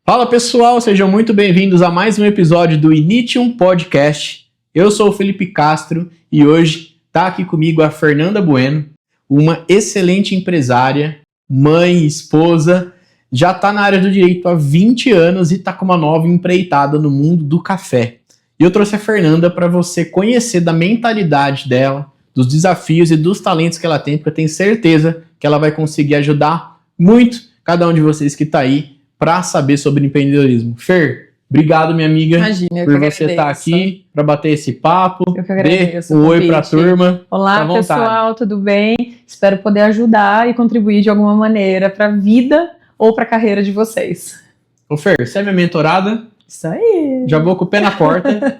Fala pessoal, sejam muito bem-vindos a mais um episódio do Initium Podcast. Eu sou o Felipe Castro e hoje está aqui comigo a Fernanda Bueno, uma excelente empresária, mãe, esposa, já está na área do direito há 20 anos e está com uma nova empreitada no mundo do café. E eu trouxe a Fernanda para você conhecer da mentalidade dela, dos desafios e dos talentos que ela tem, porque eu tenho certeza que ela vai conseguir ajudar muito cada um de vocês que está aí para saber sobre empreendedorismo. Fer, obrigado, minha amiga, por você estar aqui para bater esse papo. Eu que agradeço. Dê um oi para a turma. Olá, pessoal, tudo bem? Espero poder ajudar e contribuir de alguma maneira para a vida ou para a carreira de vocês. Ô Fer, você é minha mentorada? Isso aí. Já vou com o pé na porta.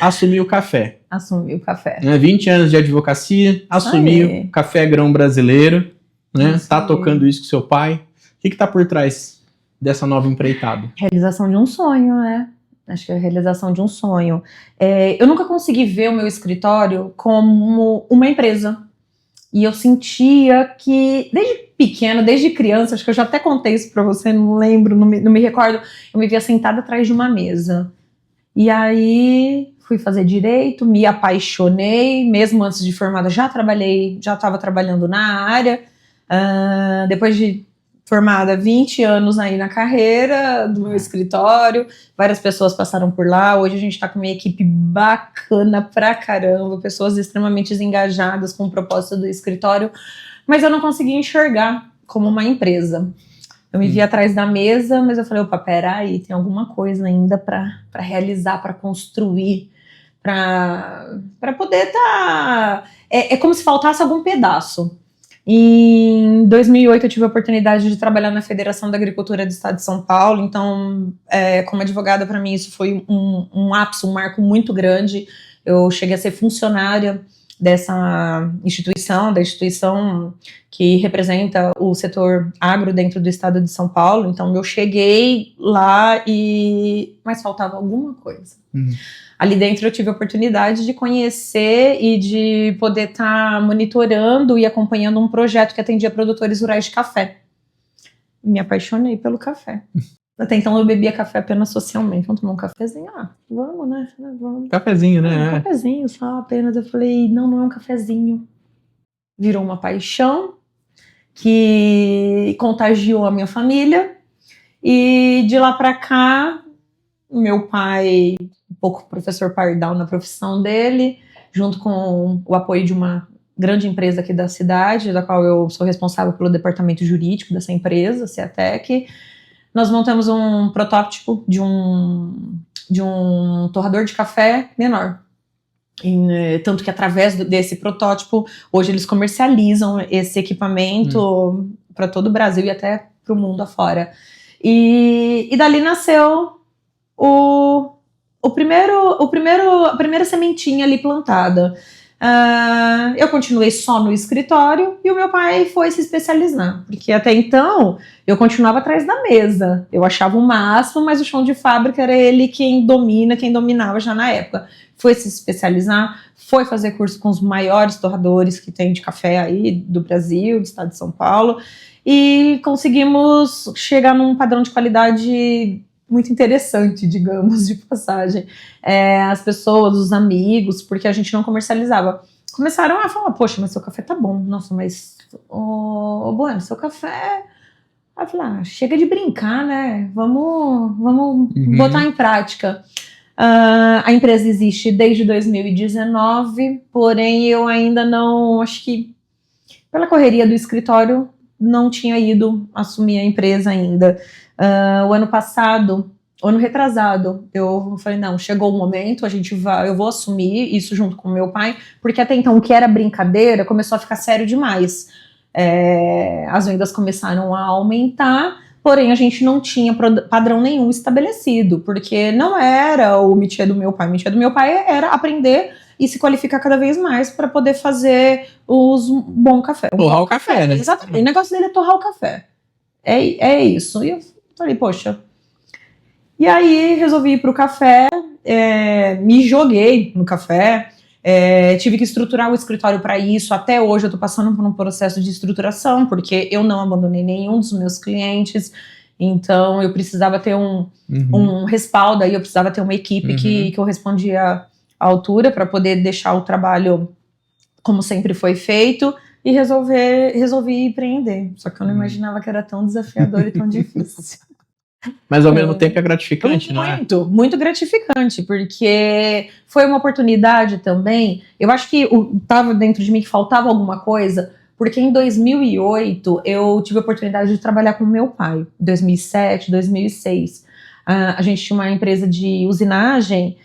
Assumi o café. Assumi o café. 20 anos de advocacia, assumi o café grão brasileiro, né? Tá tocando isso com seu pai. O que tá por trás dessa nova empreitada? Realização de um sonho, né? Acho que é a realização de um sonho. Eu nunca consegui ver o meu escritório como uma empresa. E eu sentia que, desde pequena, desde criança, acho que eu já até contei isso pra você, não lembro, não me recordo, eu me via sentada atrás de uma mesa. E aí fui fazer direito, me apaixonei, mesmo antes de formada já estava trabalhando na área. Depois de formada, 20 anos aí na carreira do meu escritório, várias pessoas passaram por lá, hoje a gente tá com uma equipe bacana pra caramba, pessoas extremamente engajadas com o propósito do escritório, mas eu não conseguia enxergar como uma empresa. Eu me via atrás da mesa, mas eu falei, opa, peraí, tem alguma coisa ainda pra realizar, pra construir, pra poder tá... É como se faltasse algum pedaço. Em 2008 eu tive a oportunidade de trabalhar na Federação da Agricultura do Estado de São Paulo, então como advogada para mim isso foi um ápice, um marco muito grande. Eu cheguei a ser funcionária dessa instituição, da instituição que representa o setor agro dentro do Estado de São Paulo, então eu cheguei lá mas faltava alguma coisa. Ali dentro eu tive a oportunidade de conhecer e de poder estar monitorando e acompanhando um projeto que atendia produtores rurais de café. Me apaixonei pelo café. Até então eu bebia café apenas socialmente. Vamos tomar um cafezinho? Vamos, né? Vamos. Cafezinho, né? Um cafezinho só apenas. Eu falei, não é um cafezinho. Virou uma paixão que contagiou a minha família. E de lá pra cá, meu pai... um pouco professor pardal na profissão dele, junto com o apoio de uma grande empresa aqui da cidade, da qual eu sou responsável pelo departamento jurídico dessa empresa, Ceatec. Nós montamos um protótipo de um torrador de café menor. Tanto que através desse protótipo, hoje eles comercializam esse equipamento para todo o Brasil e até para o mundo afora. E dali nasceu a primeira sementinha ali plantada. Eu continuei só no escritório e o meu pai foi se especializar, porque até então eu continuava atrás da mesa. Eu achava o máximo, mas o chão de fábrica era ele quem dominava já na época. Foi se especializar, foi fazer curso com os maiores torradores que tem de café aí do Brasil, do estado de São Paulo, e conseguimos chegar num padrão de qualidade muito interessante, digamos, de passagem. As pessoas, os amigos, porque a gente não comercializava, começaram a falar, poxa, mas seu café tá bom. Nossa, mas, Bueno, seu café... Aí eu falei, chega de brincar, né? Vamos botar em prática. A empresa existe desde 2019, porém eu ainda não, acho que pela correria do escritório, não tinha ido assumir a empresa ainda. O ano retrasado, eu falei, não, chegou o momento, eu vou assumir isso junto com o meu pai, porque até então o que era brincadeira começou a ficar sério demais. As vendas começaram a aumentar, porém a gente não tinha padrão nenhum estabelecido, porque não era o métier do meu pai. O métier do meu pai era aprender e se qualificar cada vez mais para poder fazer os bom café. Torrar o café, né? Exatamente. O negócio dele é torrar o café. É isso. E eu falei, poxa. E aí resolvi ir pro café, me joguei no café, tive que estruturar o escritório para isso. Até hoje eu tô passando por um processo de estruturação, porque eu não abandonei nenhum dos meus clientes. Então eu precisava ter um respaldo, aí eu precisava ter uma equipe que eu respondia à altura para poder deixar o trabalho como sempre foi feito e resolvi empreender. Só que eu não imaginava que era tão desafiador e tão difícil. Mas ao mesmo tempo é gratificante, não é? Muito, muito gratificante, porque foi uma oportunidade também. Eu acho que estava dentro de mim que faltava alguma coisa, porque em 2008 eu tive a oportunidade de trabalhar com meu pai, 2007, 2006. A gente tinha uma empresa de usinagem,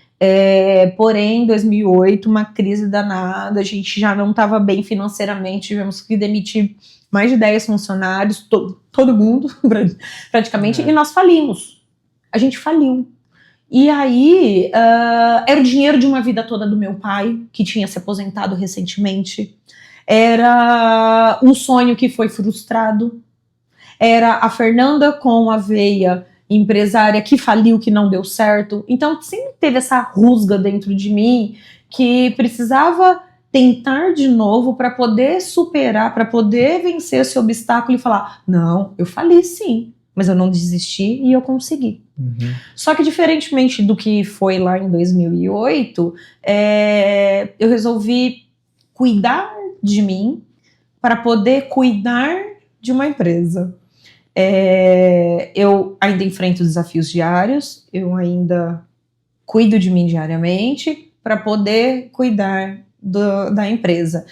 porém em 2008 uma crise danada, a gente já não estava bem financeiramente, tivemos que demitir mais de 10 funcionários, todo mundo praticamente, e nós falimos. A gente faliu. E aí, era o dinheiro de uma vida toda do meu pai, que tinha se aposentado recentemente. Era um sonho que foi frustrado. Era a Fernanda com a veia empresária que faliu, que não deu certo. Então, sempre teve essa rusga dentro de mim que precisava tentar de novo para poder superar, para poder vencer esse obstáculo e falar, não, eu fali sim, mas eu não desisti e eu consegui. Só que diferentemente do que foi lá em 2008, eu resolvi cuidar de mim para poder cuidar de uma empresa. Eu ainda enfrento desafios diários, eu ainda cuido de mim diariamente para poder cuidar da empresa.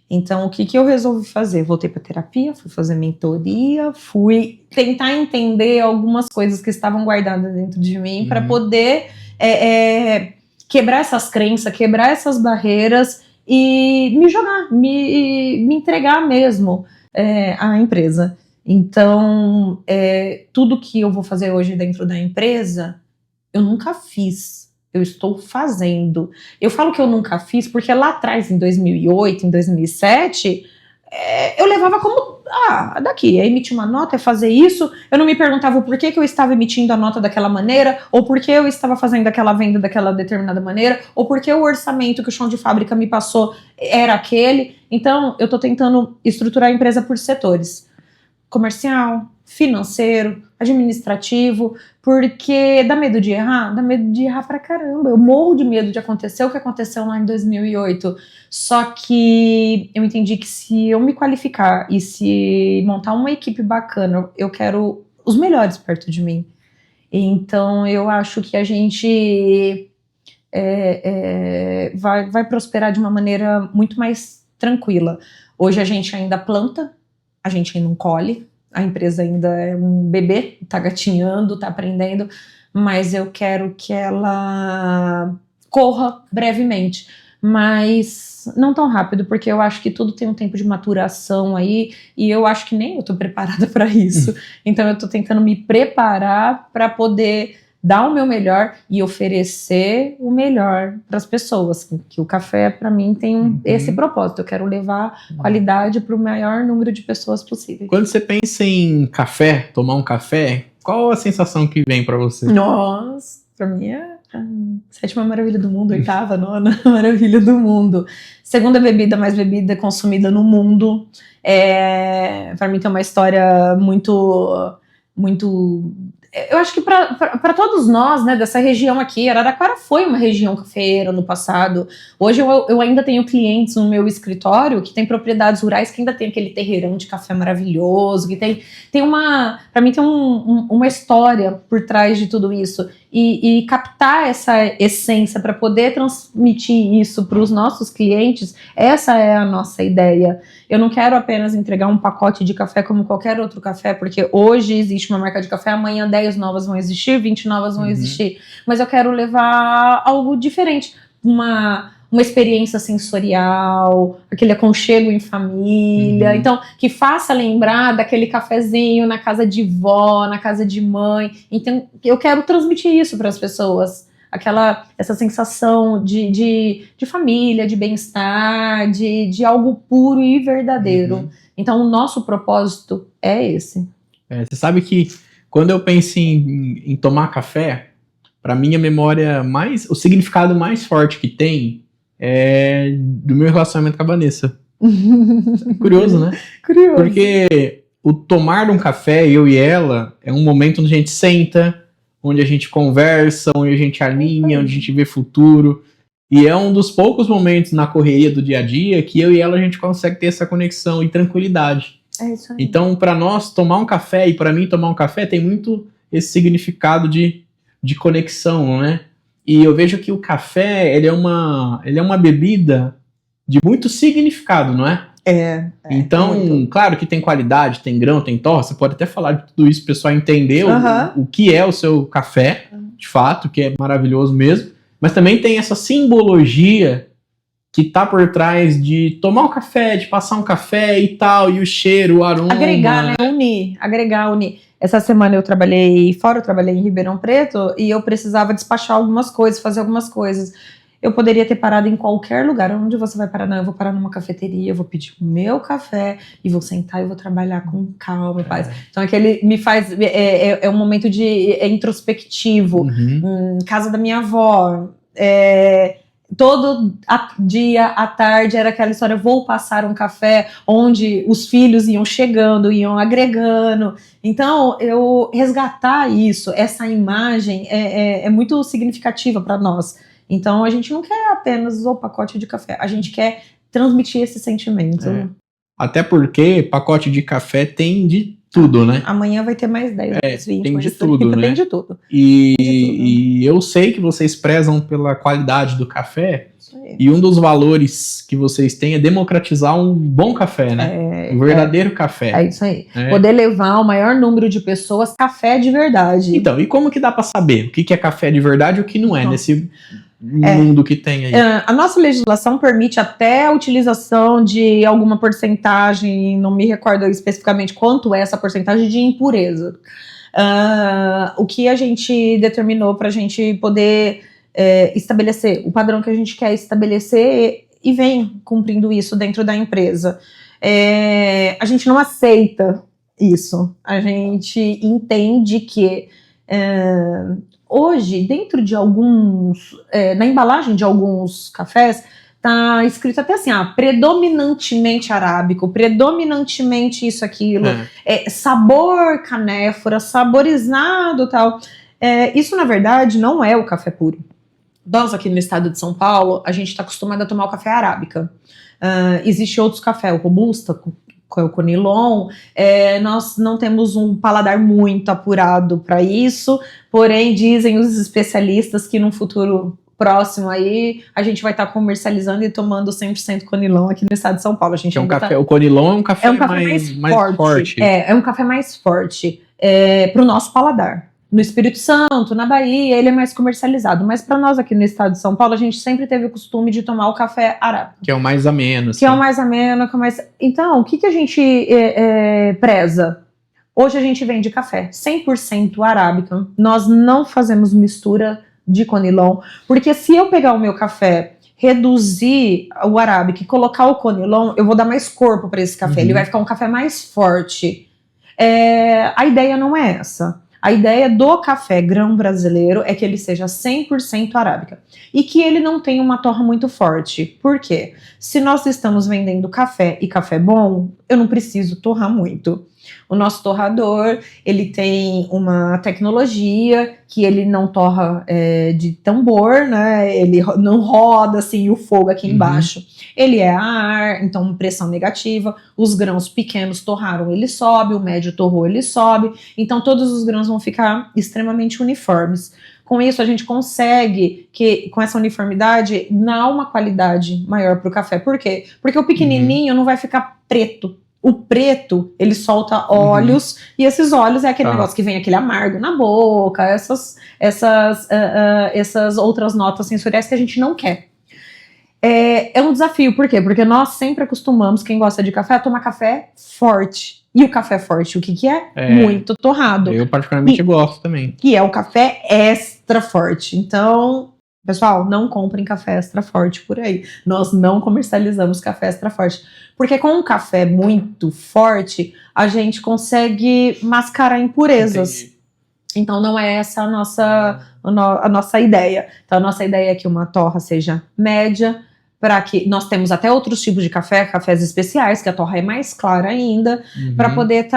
Então, o que eu resolvi fazer? Voltei para terapia, fui fazer mentoria, fui tentar entender algumas coisas que estavam guardadas dentro de mim para poder quebrar essas crenças, quebrar essas barreiras e me jogar, me entregar mesmo à empresa. Então, tudo que eu vou fazer hoje dentro da empresa, eu nunca fiz. Eu estou fazendo. Eu falo que eu nunca fiz porque lá atrás, em 2008, em 2007, eu levava como, daqui, é emitir uma nota, é fazer isso. Eu não me perguntava por que eu estava emitindo a nota daquela maneira, ou por que eu estava fazendo aquela venda daquela determinada maneira, ou por que o orçamento que o chão de fábrica me passou era aquele. Então, eu estou tentando estruturar a empresa por setores. Comercial, financeiro, administrativo, porque dá medo de errar? Dá medo de errar pra caramba. Eu morro de medo de acontecer o que aconteceu lá em 2008. Só que eu entendi que se eu me qualificar e se montar uma equipe bacana, eu quero os melhores perto de mim. Então eu acho que a gente vai prosperar de uma maneira muito mais tranquila. Hoje a gente ainda planta, a gente ainda não colhe, a empresa ainda é um bebê, tá gatinhando, tá aprendendo, mas eu quero que ela corra brevemente, mas não tão rápido, porque eu acho que tudo tem um tempo de maturação aí, e eu acho que nem eu tô preparada para isso. Então eu tô tentando me preparar para poder dar o meu melhor e oferecer o melhor para as pessoas, que o café para mim tem esse propósito, eu quero levar qualidade para o maior número de pessoas possível. Quando você pensa em café, tomar um café, qual a sensação que vem para você? Nossa, para mim é a 7ª maravilha do mundo, 8ª, 9ª maravilha do mundo. 2ª bebida mais bebida consumida no mundo. Para mim tem uma história muito eu acho que para todos nós, né, dessa região aqui, Araraquara foi uma região cafeeira no passado. Hoje eu ainda tenho clientes no meu escritório que tem propriedades rurais que ainda tem aquele terreirão de café maravilhoso, que tem para mim tem uma história por trás de tudo isso. E captar essa essência para poder transmitir isso para os nossos clientes, essa é a nossa ideia. Eu não quero apenas entregar um pacote de café como qualquer outro café, porque hoje existe uma marca de café, amanhã 10 novas vão existir, 20 novas vão existir, mas eu quero levar algo diferente, uma experiência sensorial, aquele aconchego em família, então que faça lembrar daquele cafezinho na casa de vó, na casa de mãe. Então eu quero transmitir isso para as pessoas, essa sensação de família, de bem-estar, de algo puro e verdadeiro. Então o nosso propósito é esse. Você sabe que quando eu penso em tomar café, para mim a memória o significado mais forte que tem do meu relacionamento com a Vanessa. Curioso, né? Curioso. Porque o tomar um café, eu e ela, é um momento onde a gente senta, onde a gente conversa, onde a gente alinha, onde a gente vê futuro. E é um dos poucos momentos na correria do dia a dia que eu e ela a gente consegue ter essa conexão e tranquilidade. É isso aí. Então, para nós, tomar um café, e para mim tomar um café, tem muito esse significado de conexão, né? E eu vejo que o café, ele é uma bebida de muito significado, não é? Então, muito. claro que tem qualidade, tem grão, tem torra, você pode até falar de tudo isso, o pessoal entender o que é o seu café, de fato, que é maravilhoso mesmo, mas também tem essa simbologia que tá por trás de tomar um café, de passar um café e tal, e o cheiro, o aroma. Agregar, né? Unir. Essa semana eu trabalhei fora, eu trabalhei em Ribeirão Preto, e eu precisava despachar algumas coisas, fazer algumas coisas. Eu poderia ter parado em qualquer lugar. Onde você vai parar? Não, eu vou parar numa cafeteria, eu vou pedir o meu café e vou sentar e vou trabalhar com calma e paz. Então aquele me faz... É um momento de introspectivo. Casa da minha avó. Todo dia à tarde era aquela história, vou passar um café, onde os filhos iam chegando, iam agregando. Então, eu resgatar isso, essa imagem é muito significativa para nós. Então, a gente não quer apenas o pacote de café, a gente quer transmitir esse sentimento. Até porque pacote de café tem de tudo, né? Amanhã vai ter mais 10, 20. Tem de tudo, né? Tem de tudo. E eu sei que vocês prezam pela qualidade do café. E um dos valores que vocês têm é democratizar um bom café, né? Um verdadeiro café. É isso aí. Poder levar o maior número de pessoas café de verdade. Então, e como que dá pra saber o que é café de verdade e o que não é nesse mundo que tem aí? A nossa legislação permite até a utilização de alguma porcentagem, não me recordo especificamente quanto é essa porcentagem de impureza. O que a gente determinou para a gente poder estabelecer, o padrão que a gente quer estabelecer e vem cumprindo isso dentro da empresa. A gente não aceita isso, a gente entende que hoje, dentro de alguns, na embalagem de alguns cafés, tá escrito até assim, predominantemente arábico, predominantemente isso, aquilo, sabor canéfora, saborizado, tal. Isso, na verdade, não é o café puro. Nós, aqui no estado de São Paulo, a gente está acostumado a tomar o café arábica. Existe outros cafés, o robusta, o conilon, nós não temos um paladar muito apurado para isso, porém dizem os especialistas que num futuro próximo aí a gente vai estar comercializando e tomando 100% conilon aqui no estado de São Paulo. A gente o conilon é um café mais forte. É um café mais forte para o nosso paladar. No Espírito Santo, na Bahia, ele é mais comercializado. Mas para nós aqui no estado de São Paulo, a gente sempre teve o costume de tomar o café arábico. Que é o mais ameno. Que é o mais ameno, que é o mais... Então, o que a gente preza? Hoje a gente vende café 100% arábica. Nós não fazemos mistura de conilon. Porque se eu pegar o meu café, reduzir o arábica e colocar o conilon, eu vou dar mais corpo para esse café. Ele vai ficar um café mais forte. A ideia não é essa. A ideia do café grão brasileiro é que ele seja 100% arábica e que ele não tenha uma torra muito forte. Por quê? Se nós estamos vendendo café e café bom, eu não preciso torrar muito. O nosso torrador, ele tem uma tecnologia que ele não torra de tambor, né? Ele não roda assim o fogo aqui embaixo. Ele é a ar, então pressão negativa. Os grãos pequenos torraram, ele sobe. O médio torrou, ele sobe. Então todos os grãos vão ficar extremamente uniformes. Com isso, a gente consegue que, com essa uniformidade, dar uma qualidade maior para o café. Por quê? Porque o pequenininho não vai ficar preto. O preto, ele solta óleos, e esses óleos é aquele negócio que vem aquele amargo na boca, essas outras notas sensoriais que a gente não quer. É um desafio, por quê? Porque nós sempre acostumamos, quem gosta de café, a tomar café forte. E o café forte, o que é? Muito torrado. Eu particularmente gosto também. Que é o café extra forte. Então, pessoal, não comprem café extra forte por aí. Nós não comercializamos café extra forte. Porque com um café muito forte, a gente consegue mascarar impurezas. Entendi. Então não é essa a nossa ideia. Então a nossa ideia é que uma torra seja média, para que nós temos até outros tipos de café, cafés especiais, que a torra é mais clara ainda, para poder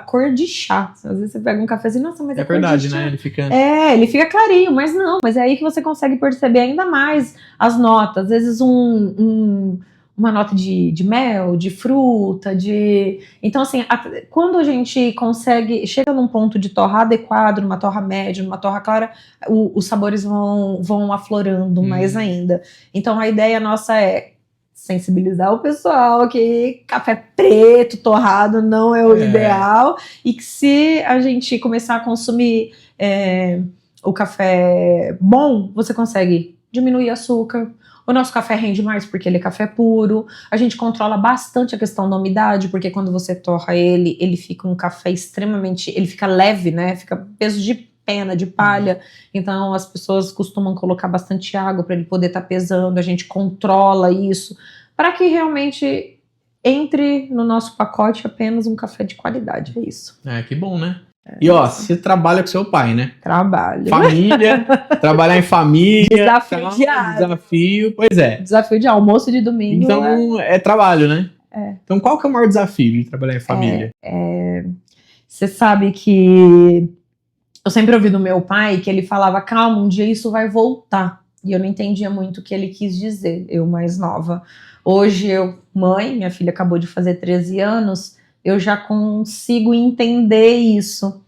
cor de chá. Às vezes você pega um cafezinho, nossa, mas é verdade, cor de chá. né? Ele fica clarinho, mas não, mas é aí que você consegue perceber ainda mais as notas. Às vezes uma nota de mel, de fruta, Então, assim, quando a gente chega num ponto de torra adequado, numa torra média, numa torra clara, os sabores vão aflorando mais ainda. Então, a ideia nossa é sensibilizar o pessoal que café preto, torrado, não é o ideal, e que se a gente começar a consumir o café bom, você consegue diminuir açúcar. O nosso café rende mais porque ele é café puro. A gente controla bastante a questão da umidade, porque quando você torra ele fica um café extremamente... Ele fica leve, né? Fica peso de pena, de palha. Então, as pessoas costumam colocar bastante água para ele poder estar pesando. A gente controla isso para que realmente entre no nosso pacote apenas um café de qualidade. É isso. Que bom, né? E você trabalha com seu pai, né? Trabalho. Família, trabalhar em família. Desafio diário. Desafio, pois é. Desafio de almoço de domingo. Então, é trabalho, né? Então, qual que é o maior desafio de trabalhar em família? Você sabe que eu sempre ouvi do meu pai que ele falava, calma, um dia isso vai voltar. E eu não entendia muito o que ele quis dizer, eu mais nova. Hoje, minha filha acabou de fazer 13 anos, eu já consigo entender isso.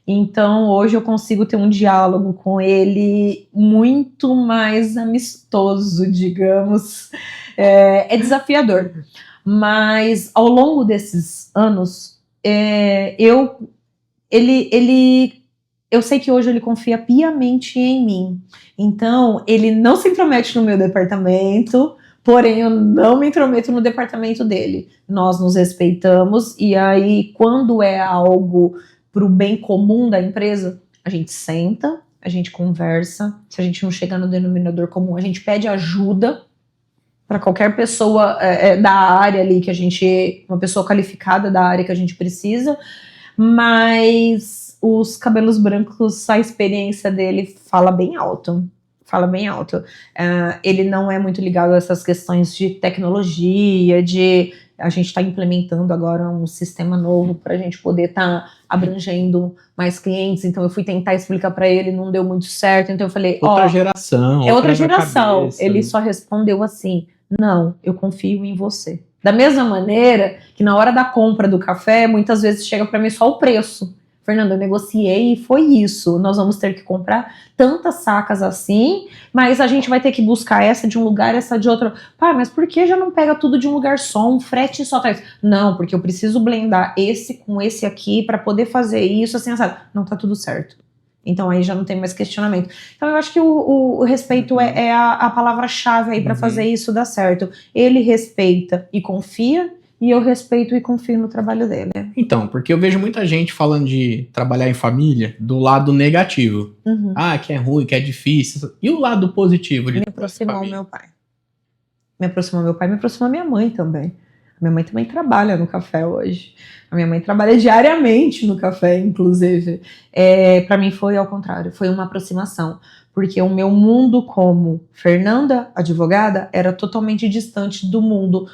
Então, hoje eu consigo ter um diálogo com ele muito mais amistoso, digamos. É desafiador. Mas, ao longo desses anos, eu sei que hoje ele confia piamente em mim. Então, ele não se intromete no meu departamento, porém eu não me intrometo no departamento dele. Nós nos respeitamos e aí, quando é algo para o bem comum da empresa, a gente senta, a gente conversa. Se a gente não chegar no denominador comum, a gente pede ajuda para qualquer pessoa da área ali uma pessoa qualificada da área que a gente precisa, mas os cabelos brancos, a experiência dele fala bem alto. Ele não é muito ligado a essas questões de tecnologia, a gente está implementando agora um sistema novo para a gente poder estar abrangendo mais clientes. Então eu fui tentar explicar para ele, não deu muito certo. Então eu falei, outra geração. É outra geração. Cabeça. Ele só respondeu assim, não, eu confio em você. Da mesma maneira que na hora da compra do café, muitas vezes chega para mim só o preço. Fernanda, eu negociei e foi isso. Nós vamos ter que comprar tantas sacas assim, mas a gente vai ter que buscar essa de um lugar, essa de outro. Pai, mas por que já não pega tudo de um lugar só, um frete só? Não, porque eu preciso blendar esse com esse aqui para poder fazer isso, assim, sabe? Não tá tudo certo. Então aí já não tem mais questionamento. Então eu acho que o respeito é a palavra-chave aí para fazer isso dar certo. Ele respeita e confia, e eu respeito e confio no trabalho dele. Então, porque eu vejo muita gente falando de trabalhar em família do lado negativo. Que é ruim, que é difícil. E o lado positivo de me aproximou meu pai. Me aproximou meu pai, me aproximou minha mãe também. A minha mãe também trabalha no café hoje. A minha mãe trabalha diariamente no café, inclusive. Para mim foi ao contrário, foi uma aproximação. Porque o meu mundo como Fernanda, advogada, era totalmente distante do mundo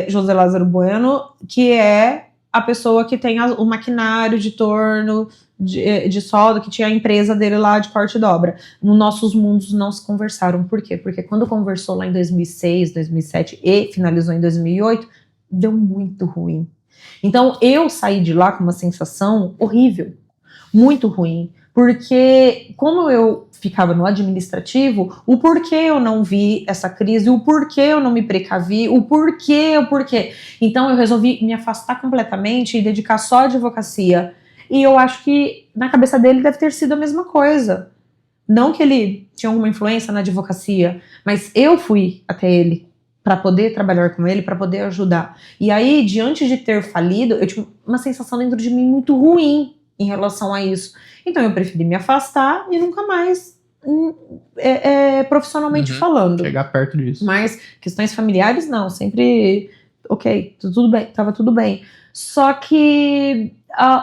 José Lázaro Bueno, que é a pessoa que tem o maquinário de torno, de solda, que tinha a empresa dele lá de corte e dobra. Nos nossos mundos não se conversaram. Por quê? Porque quando conversou lá em 2006, 2007 e finalizou em 2008, deu muito ruim. Então eu saí de lá com uma sensação horrível, muito ruim. Porque como eu ficava no administrativo, o porquê eu não vi essa crise, o porquê eu não me precavi, o porquê. Então eu resolvi me afastar completamente e dedicar só à advocacia. E eu acho que na cabeça dele deve ter sido a mesma coisa. Não que ele tinha alguma influência na advocacia, mas eu fui até ele para poder trabalhar com ele, para poder ajudar. E aí, diante de ter falido, eu tive uma sensação dentro de mim muito ruim em relação a isso. Então eu preferi me afastar e nunca mais profissionalmente falando. Chegar perto disso. Mas questões familiares não, sempre tudo bem, tava tudo bem. Só que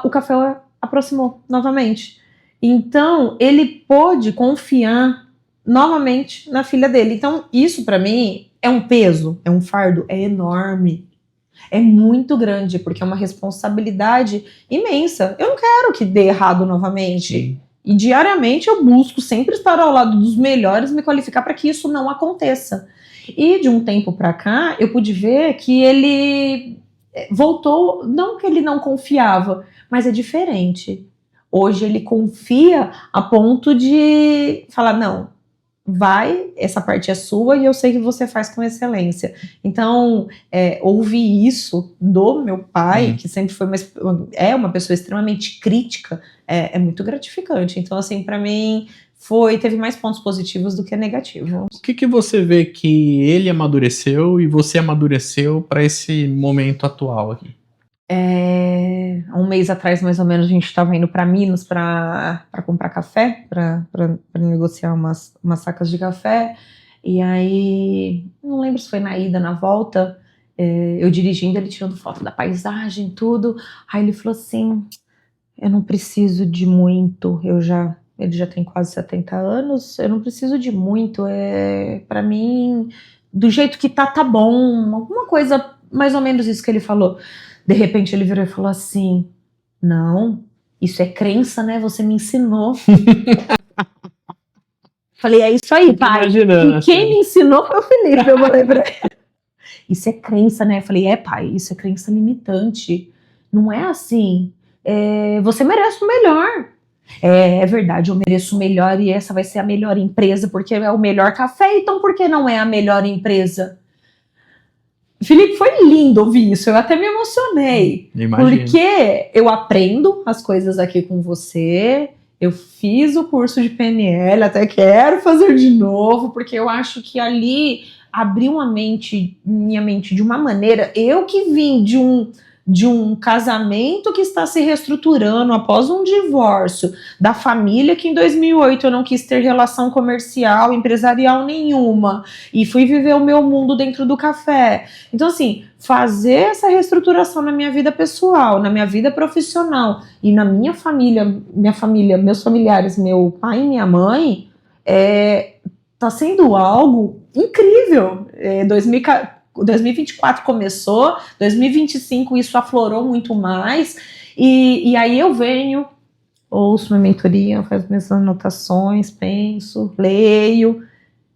o café aproximou novamente. Então ele pôde confiar novamente na filha dele. Então isso para mim É um peso? É um fardo? É enorme. É muito grande, porque é uma responsabilidade imensa. Eu não quero que dê errado novamente. Sim. E diariamente eu busco sempre estar ao lado dos melhores, me qualificar para que isso não aconteça. E de um tempo para cá, eu pude ver que ele voltou, não que ele não confiava, mas é diferente. Hoje ele confia a ponto de falar, não, vai, essa parte é sua e eu sei que você faz com excelência. Então, ouvir isso do meu pai, que sempre foi uma pessoa extremamente crítica, é muito gratificante. Então, assim, para mim, teve mais pontos positivos do que negativos. O que você vê que ele amadureceu e você amadureceu para esse momento atual aqui? Há um mês atrás, mais ou menos, a gente estava indo para Minas para comprar café, para negociar umas sacas de café. E aí, não lembro se foi na ida, na volta, eu dirigindo, ele tirando foto da paisagem, tudo. Aí ele falou assim, eu não preciso de muito, ele já tem quase 70 anos, eu não preciso de muito, para mim, do jeito que tá bom, alguma coisa, mais ou menos isso que ele falou. De repente ele virou e falou assim, não, isso é crença, né? Você me ensinou. Falei, é isso aí, pai. Imaginando, E quem me ensinou foi o Felipe, eu falei pra ele. Isso é crença, né? Falei, pai, isso é crença limitante. Não é assim. Você merece o melhor. É verdade, eu mereço o melhor e essa vai ser a melhor empresa porque é o melhor café, então por que não é a melhor empresa? Felipe, foi lindo ouvir isso, eu até me emocionei. Imagino. Porque eu aprendo as coisas aqui com você, eu fiz o curso de PNL, até quero fazer de novo, porque eu acho que ali abriu minha mente de uma maneira, eu que vim de um casamento que está se reestruturando após um divórcio, da família que em 2008 eu não quis ter relação comercial, empresarial nenhuma, e fui viver o meu mundo dentro do café. Então, assim, fazer essa reestruturação na minha vida pessoal, na minha vida profissional e na minha família, meus familiares, meu pai e minha mãe, tá sendo algo incrível. 2024 começou, 2025 isso aflorou muito mais, e aí eu venho, ouço minha mentoria, faço minhas anotações, penso, leio,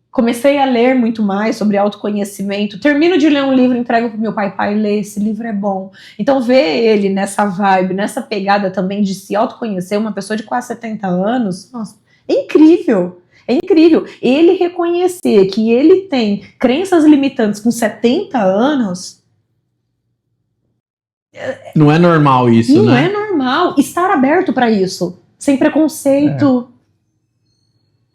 comecei a ler muito mais sobre autoconhecimento, termino de ler um livro, entrego pro meu pai, lê, esse livro é bom. Então ver ele nessa vibe, nessa pegada também de se autoconhecer, uma pessoa de quase 70 anos, nossa, é incrível. É incrível. Ele reconhecer que ele tem crenças limitantes com 70 anos. Não é normal isso, não né? Não é normal. Estar aberto para isso. Sem preconceito.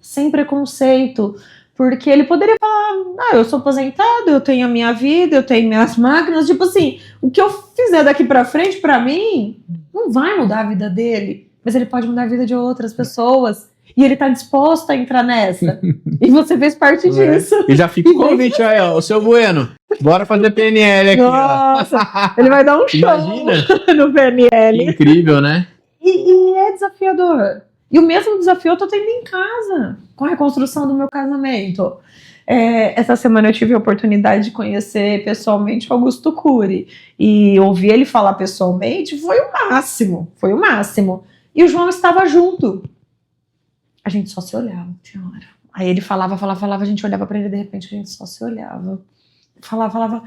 Sem preconceito. Porque ele poderia falar, eu sou aposentado, eu tenho a minha vida, eu tenho minhas máquinas. Tipo assim, o que eu fizer daqui para frente, para mim, não vai mudar a vida dele. Mas ele pode mudar a vida de outras pessoas. E ele tá disposto a entrar nessa. E você fez parte disso. E já fica o convite aí, ó. O seu Bueno, bora fazer PNL aqui. Nossa, ó. Ele vai dar um show. Imagina. No PNL. Incrível, né? E é desafiador. E o mesmo desafio eu tô tendo em casa, com a reconstrução do meu casamento. Essa semana eu tive a oportunidade de conhecer pessoalmente o Augusto Cury. E ouvir ele falar pessoalmente foi o máximo. Foi o máximo. E o João estava junto. A gente só se olhava, tinha hora. Aí ele falava, a gente olhava pra ele, de repente a gente só se olhava. Falava.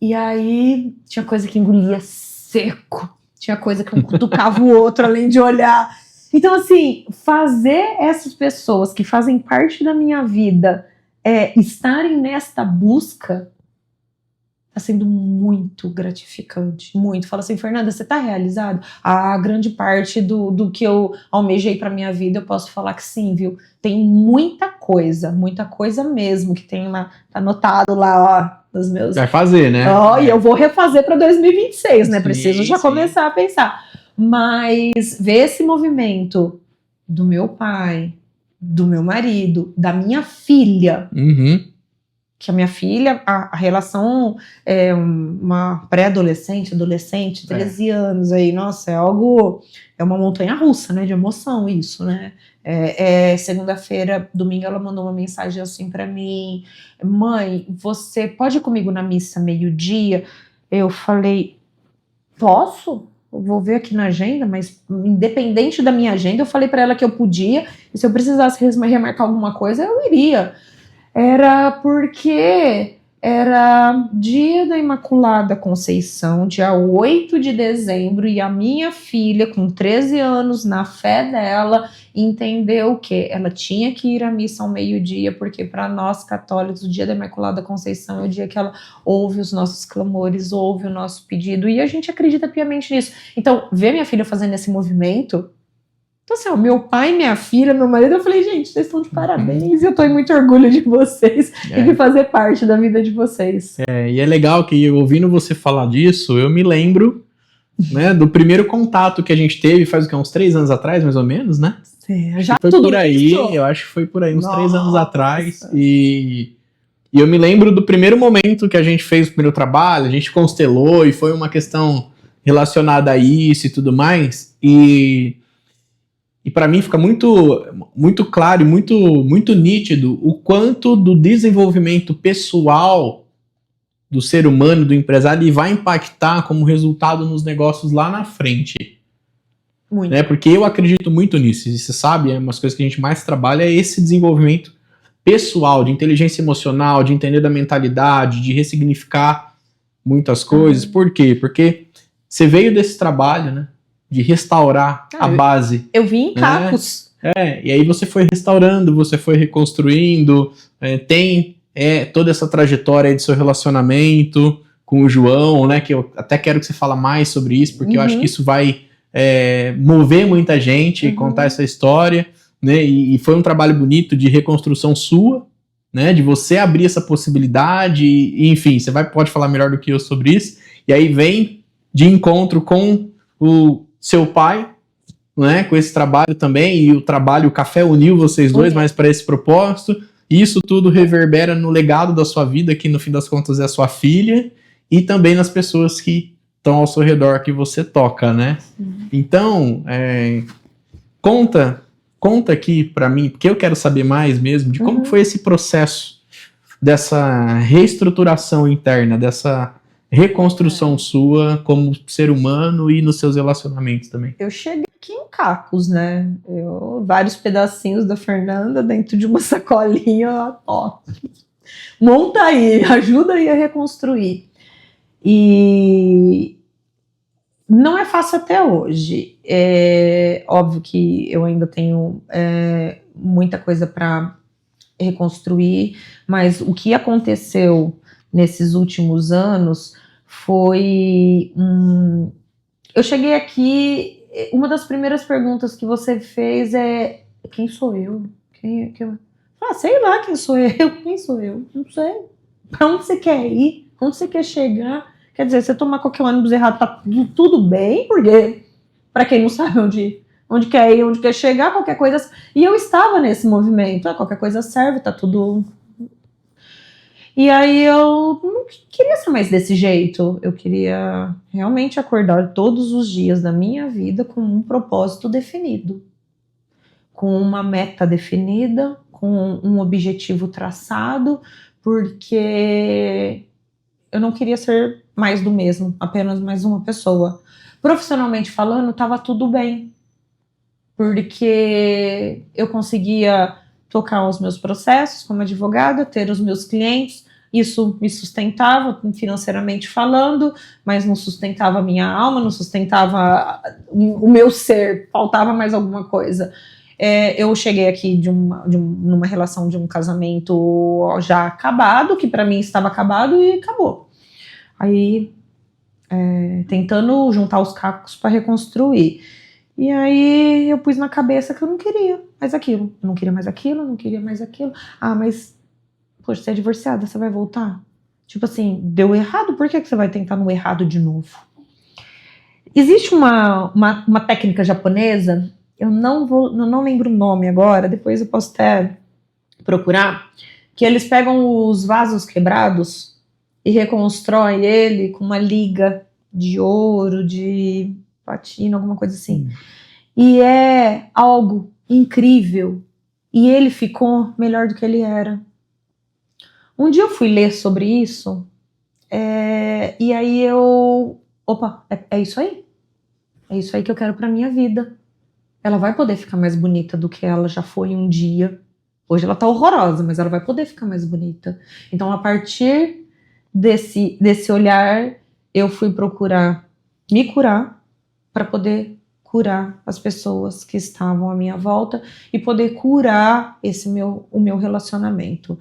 E aí tinha coisa que engolia seco. Tinha coisa que um cutucava o outro, além de olhar. Então, assim, fazer essas pessoas que fazem parte da minha vida estarem nesta busca está sendo muito gratificante, muito. Fala assim, Fernanda, você está realizado? A grande parte do que eu almejei para minha vida, eu posso falar que sim, viu? Tem muita coisa mesmo, que tem tá anotado lá, ó, nos meus... Vai fazer, né? E eu vou refazer para 2026, né? Sim, Preciso já começar a pensar. Mas ver esse movimento do meu pai, do meu marido, da minha filha... que a minha filha, a relação é uma pré-adolescente, adolescente, 13 anos aí, nossa, é uma montanha russa, né, de emoção isso, né, Segunda-feira, domingo, ela mandou uma mensagem assim pra mim: mãe, você pode ir comigo na missa meio-dia? Eu falei: posso? Eu vou ver aqui na agenda, mas independente da minha agenda, eu falei pra ela que eu podia, e se eu precisasse remarcar alguma coisa, eu iria. Era porque era dia da Imaculada Conceição, dia 8 de dezembro, e a minha filha, com 13 anos, na fé dela, entendeu que ela tinha que ir à missa ao meio-dia, porque para nós católicos, o dia da Imaculada Conceição é o dia que ela ouve os nossos clamores, ouve o nosso pedido, e a gente acredita piamente nisso. Então, ver minha filha fazendo esse movimento... Então, assim, ó, meu pai, minha filha, meu marido, eu falei, gente, vocês estão de parabéns, e eu tô em muito orgulho de vocês e de fazer parte da vida de vocês. E é legal que, ouvindo você falar disso, eu me lembro, né, do primeiro contato que a gente teve, faz o quê? Uns 3 anos atrás, mais ou menos, né? Já foi tudo por aí, isso. eu acho que foi por aí, uns Nossa. 3 anos atrás, e eu me lembro do primeiro momento que a gente fez o primeiro trabalho, a gente constelou, e foi uma questão relacionada a isso e tudo mais, e para mim fica muito claro e muito nítido o quanto do desenvolvimento pessoal do ser humano, do empresário, ele vai impactar como resultado nos negócios lá na frente. Muito. Né? Porque eu acredito muito nisso. E você sabe, é uma das coisas que a gente mais trabalha é esse desenvolvimento pessoal, de inteligência emocional, de entender da mentalidade, de ressignificar muitas coisas. Por quê? Porque você veio desse trabalho, né? De restaurar a base. Eu vim em cacos. E aí você foi restaurando, você foi reconstruindo, tem toda essa trajetória aí do seu relacionamento com o João, né? Que eu até quero que você fale mais sobre isso, porque eu acho que isso vai mover muita gente, contar essa história, né? E foi um trabalho bonito de reconstrução sua, né? De você abrir essa possibilidade, e, enfim, você pode falar melhor do que eu sobre isso, e aí vem de encontro com o seu pai, né, com esse trabalho também, e o Café uniu vocês dois, mas para esse propósito, e isso tudo reverbera no legado da sua vida, que no fim das contas é a sua filha, e também nas pessoas que estão ao seu redor, que você toca, né? Então, conta aqui para mim, porque eu quero saber mais mesmo, de como foi esse processo dessa reestruturação interna, dessa reconstrução sua como ser humano e nos seus relacionamentos também. Eu cheguei aqui em cacos, né? Vários pedacinhos da Fernanda dentro de uma sacolinha, ó. Monta aí, ajuda aí a reconstruir. E não é fácil até hoje. É óbvio que eu ainda tenho muita coisa para reconstruir, mas o que aconteceu nesses últimos anos foi... Eu cheguei aqui, uma das primeiras perguntas que você fez é: quem sou eu? Sei lá quem sou eu. Quem sou eu? Não sei. Pra onde você quer ir? Onde você quer chegar? Quer dizer, você tomar qualquer ônibus errado, tá tudo bem, porque pra quem não sabe onde quer ir, onde quer chegar, qualquer coisa... E eu estava nesse movimento, qualquer coisa serve, tá tudo... E aí eu não queria ser mais desse jeito. Eu queria realmente acordar todos os dias da minha vida com um propósito definido, com uma meta definida, com um objetivo traçado, porque eu não queria ser mais do mesmo, apenas mais uma pessoa. Profissionalmente falando, estava tudo bem, porque eu conseguia tocar os meus processos como advogada, ter os meus clientes, isso me sustentava financeiramente falando, mas não sustentava a minha alma, não sustentava o meu ser, faltava mais alguma coisa. Eu cheguei aqui numa relação de um casamento já acabado, que para mim estava acabado e acabou. Aí, tentando juntar os cacos para reconstruir. E aí eu pus na cabeça que eu não queria mais aquilo. Eu não queria mais aquilo, não queria mais aquilo. Ah, mas, poxa, você é divorciada, você vai voltar? Tipo assim, deu errado, por que você vai tentar no errado de novo? Existe uma técnica japonesa, eu não lembro o nome agora, depois eu posso até procurar, que eles pegam os vasos quebrados e reconstroem ele com uma liga de ouro, de platina, alguma coisa assim. E é algo incrível. E ele ficou melhor do que ele era. Um dia eu fui ler sobre isso, e aí eu... Opa, é isso aí. É isso aí que eu quero pra minha vida. Ela vai poder ficar mais bonita do que ela já foi um dia. Hoje ela tá horrorosa, mas ela vai poder ficar mais bonita. Então, a partir desse olhar, eu fui procurar me curar para poder curar as pessoas que estavam à minha volta e poder curar o meu relacionamento.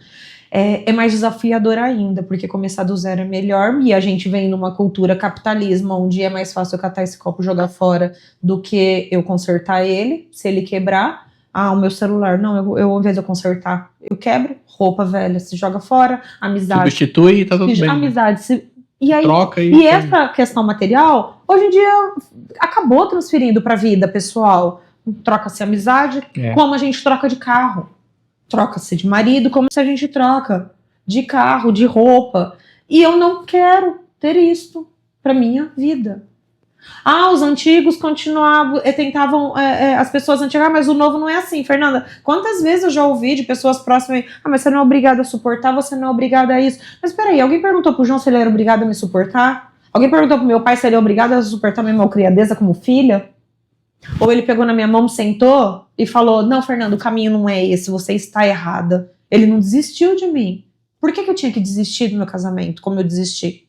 É mais desafiador ainda, porque começar do zero é melhor, e a gente vem numa cultura capitalismo, onde é mais fácil eu catar esse copo e jogar fora do que eu consertar ele, se ele quebrar. O meu celular, não, ao invés de eu consertar, eu quebro. Roupa velha se joga fora, amizade... Substitui e tá tudo bem. Amizade e aí, troca e essa questão material, hoje em dia, acabou transferindo para a vida pessoal. Troca-se amizade, como a gente troca de carro. Troca-se de marido, como se a gente troca de carro, de roupa. E eu não quero ter isto para minha vida. Os antigos continuavam, tentavam, as pessoas antigas, mas o novo não é assim, Fernanda. Quantas vezes eu já ouvi de pessoas próximas, mas você não é obrigada a suportar, você não é obrigada a isso. Mas peraí, alguém perguntou pro João se ele era obrigado a me suportar? Alguém perguntou pro meu pai se ele é obrigado a suportar minha malcriadeza como filha? Ou ele pegou na minha mão, sentou e falou, não, Fernanda, o caminho não é esse, você está errada. Ele não desistiu de mim. Por que eu tinha que desistir do meu casamento, como eu desisti?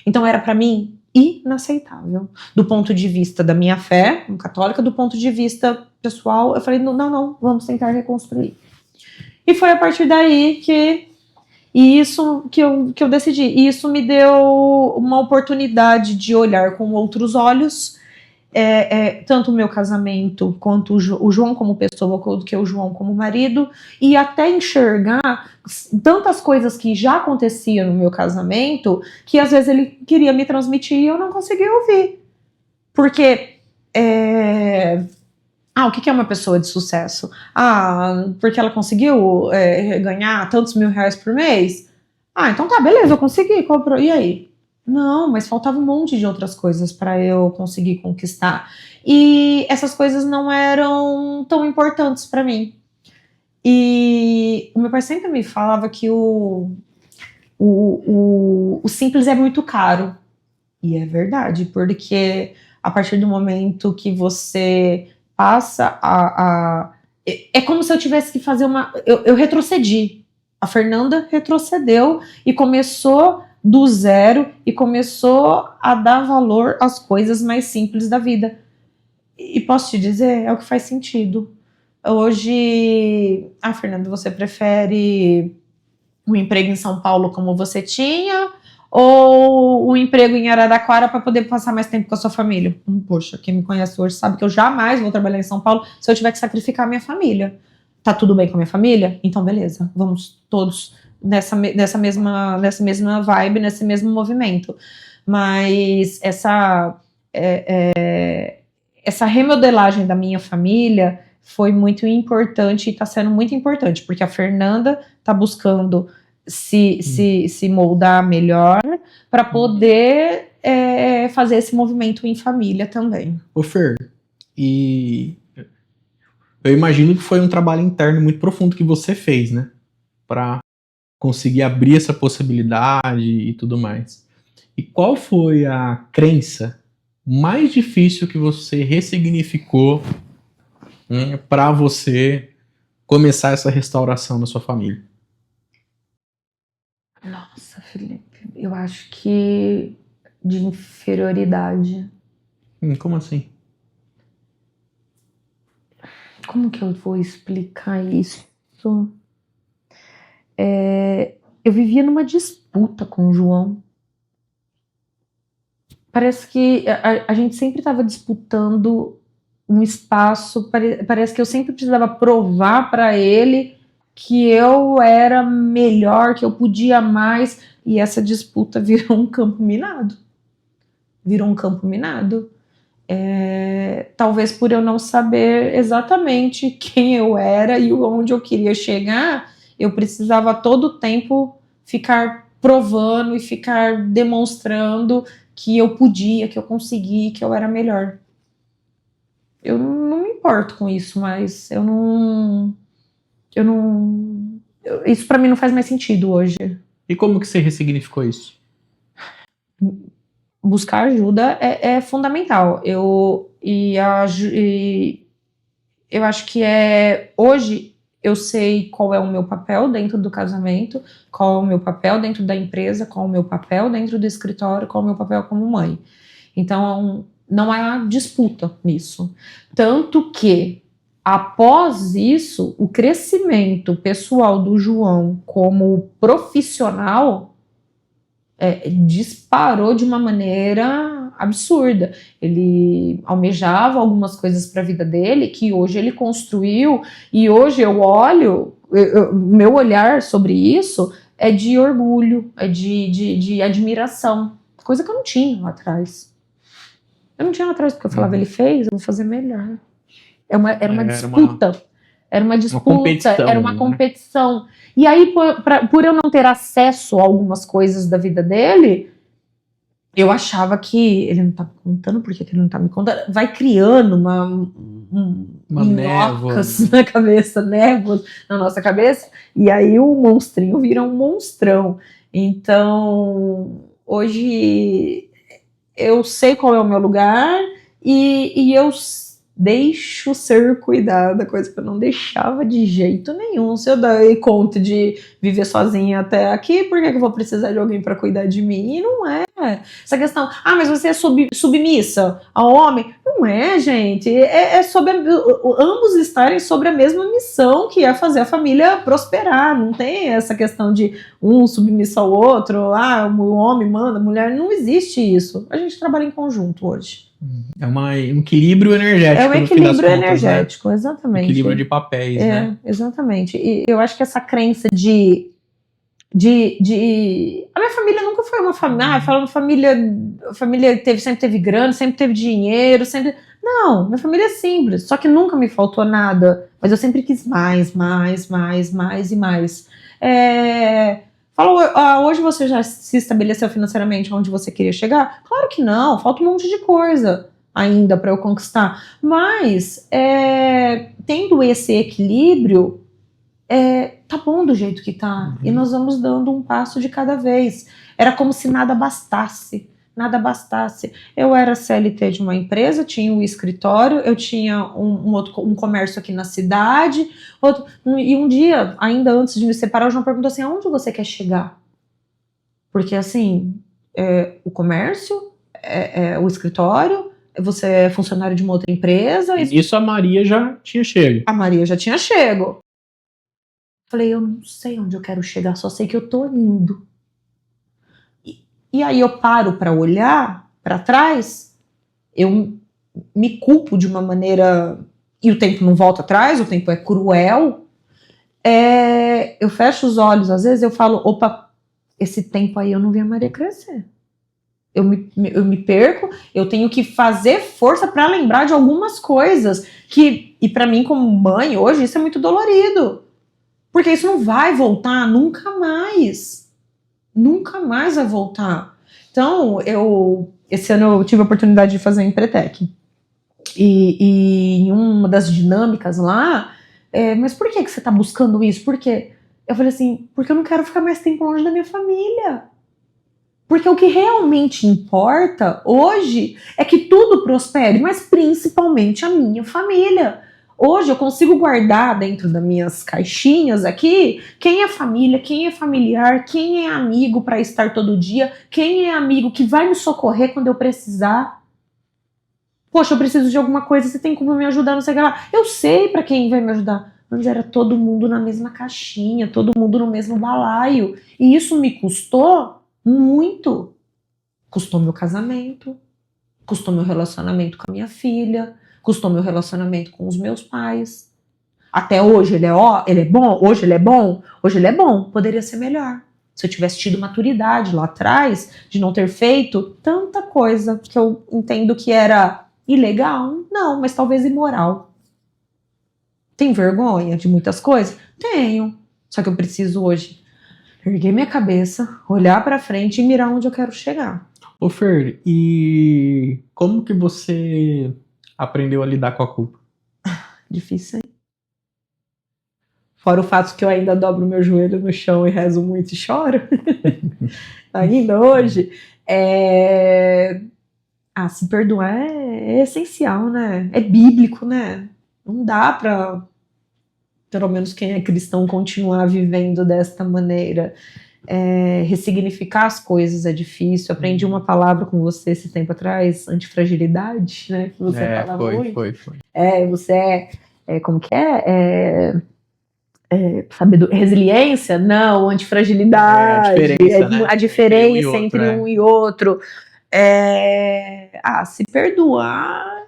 Então era para mim inaceitável. Do ponto de vista da minha fé, como católica, do ponto de vista pessoal, eu falei, não, vamos tentar reconstruir. E foi a partir daí que eu decidi. E isso me deu uma oportunidade de olhar com outros olhos, tanto o meu casamento, quanto o João como pessoa, quanto que o João como marido, e até enxergar tantas coisas que já aconteciam no meu casamento, que às vezes ele queria me transmitir e eu não conseguia ouvir. Porque, o que é uma pessoa de sucesso? Porque ela conseguiu ganhar tantos mil reais por mês? Então tá, beleza, eu consegui, e aí? Não, mas faltava um monte de outras coisas para eu conseguir conquistar. E essas coisas não eram tão importantes para mim. E o meu pai sempre me falava que o simples é muito caro. E é verdade, porque a partir do momento que você passa é como se eu tivesse que fazer eu retrocedi. A Fernanda retrocedeu e começou do zero e começou a dar valor às coisas mais simples da vida. E posso te dizer, é o que faz sentido. Hoje, Fernanda, você prefere um emprego em São Paulo como você tinha ou um emprego em Araraquara para poder passar mais tempo com a sua família? Poxa, quem me conhece hoje sabe que eu jamais vou trabalhar em São Paulo se eu tiver que sacrificar a minha família. Tá tudo bem com a minha família? Então beleza, vamos todos nessa mesma vibe, nesse mesmo movimento. Mas essa remodelagem da minha família foi muito importante e está sendo muito importante, porque a Fernanda está buscando se moldar melhor para poder fazer esse movimento em família também. Ô Fer, e eu imagino que foi um trabalho interno muito profundo que você fez, né? Para conseguir abrir essa possibilidade e tudo mais. E qual foi a crença mais difícil que você ressignificou para você começar essa restauração na sua família? Nossa, Felipe, eu acho que de inferioridade. Como assim? Como que eu vou explicar isso? Eu vivia numa disputa com o João. Parece que a gente sempre estava disputando um espaço. Parece que eu sempre precisava provar para ele que eu era melhor, que eu podia mais. E essa disputa virou um campo minado. Talvez por eu não saber exatamente quem eu era e onde eu queria chegar, eu precisava todo o tempo ficar provando e ficar demonstrando que eu podia, que eu consegui, que eu era melhor. Eu não me importo com isso, mas isso pra mim não faz mais sentido hoje. E como que você ressignificou isso? Buscar ajuda é fundamental. Eu acho que hoje eu sei qual é o meu papel dentro do casamento, qual é o meu papel dentro da empresa, qual é o meu papel dentro do escritório, qual é o meu papel como mãe. Então, não há disputa nisso. Tanto que, após isso, o crescimento pessoal do João como profissional disparou de uma maneira absurda. Ele almejava algumas coisas para a vida dele que hoje ele construiu, e hoje eu olho, meu olhar sobre isso é de orgulho, é de admiração, coisa que eu não tinha lá atrás. Eu não tinha lá atrás, porque eu falava, ele fez, eu vou fazer melhor. Era uma disputa. Era uma disputa, era uma competição. E aí, por eu não ter acesso a algumas coisas da vida dele, eu achava que ele não tá me contando, por que ele não tá me contando? Vai criando uma minhocas na cabeça, névoas na nossa cabeça, e aí o monstrinho vira um monstrão. Então, hoje eu sei qual é o meu lugar e eu deixo ser cuidada, coisa que eu não deixava de jeito nenhum. Se eu dei conta de viver sozinha até aqui, por que eu vou precisar de alguém para cuidar de mim? E não é. Essa questão, mas você é submissa ao homem? Não é, gente. É sobre ambos estarem sobre a mesma missão, que é fazer a família prosperar. Não tem essa questão de um submisso ao outro, o homem manda, a mulher. Não existe isso. A gente trabalha em conjunto hoje. É um equilíbrio energético. É um equilíbrio energético, né? Exatamente. Equilíbrio de papéis, né? Exatamente. E eu acho que essa crença de a minha família nunca foi uma família. Fala uma família sempre teve grana, sempre teve dinheiro, sempre. Não, minha família é simples, só que nunca me faltou nada. Mas eu sempre quis mais e mais. Hoje você já se estabeleceu financeiramente onde você queria chegar? Claro que não, falta um monte de coisa ainda para eu conquistar. Mas, tendo esse equilíbrio, tá bom do jeito que tá. E nós vamos dando um passo de cada vez. Era como se nada bastasse. Nada bastasse. Eu era CLT de uma empresa, tinha um escritório, eu tinha um comércio aqui na cidade, e um dia, ainda antes de me separar, o João perguntou assim, aonde você quer chegar? Porque assim, o comércio, o escritório, você é funcionário de uma outra empresa. E nisso a Maria já tinha chego. A Maria já tinha chego. Falei, eu não sei onde eu quero chegar, só sei que eu tô indo. E aí eu paro para olhar para trás, eu me culpo de uma maneira, e o tempo não volta atrás, o tempo é cruel, eu fecho os olhos, às vezes eu falo, opa, esse tempo aí eu não vi a Maria crescer. Eu me perco, eu tenho que fazer força para lembrar de algumas coisas, e para mim como mãe hoje, isso é muito dolorido, porque isso não vai voltar nunca mais. Nunca mais vai voltar. Então, esse ano eu tive a oportunidade de fazer um Empretec. E em uma das dinâmicas lá, mas por que você está buscando isso? Por quê? Eu falei assim, porque eu não quero ficar mais tempo longe da minha família. Porque o que realmente importa hoje é que tudo prospere, mas principalmente a minha família. Hoje eu consigo guardar dentro das minhas caixinhas aqui quem é família, quem é familiar, quem é amigo para estar todo dia, quem é amigo que vai me socorrer quando eu precisar. Poxa, eu preciso de alguma coisa, você tem como me ajudar, não sei o que lá. Eu sei para quem vai me ajudar. Mas era todo mundo na mesma caixinha, todo mundo no mesmo balaio. E isso me custou muito. Custou meu casamento, custou meu relacionamento com a minha filha, custou meu relacionamento com os meus pais. Até hoje ele é bom? Hoje ele é bom? Hoje ele é bom. Poderia ser melhor. Se eu tivesse tido maturidade lá atrás, de não ter feito tanta coisa que eu entendo que era ilegal. Não, mas talvez imoral. Tem vergonha de muitas coisas? Tenho. Só que eu preciso hoje erguer minha cabeça, olhar pra frente e mirar onde eu quero chegar. Ô Fer, e como que você aprendeu a lidar com a culpa? Difícil, hein? Fora o fato que eu ainda dobro meu joelho no chão e rezo muito e choro. Ainda hoje. Se perdoar é essencial, né? É bíblico, né? Não dá pra, pelo menos quem é cristão, continuar vivendo desta maneira. Ressignificar as coisas é difícil. Aprendi uma palavra com você esse tempo atrás, antifragilidade, né? Que você falava muito. Foi. Você como que é? Resiliência? Não, antifragilidade. A diferença entre um e outro. Se perdoar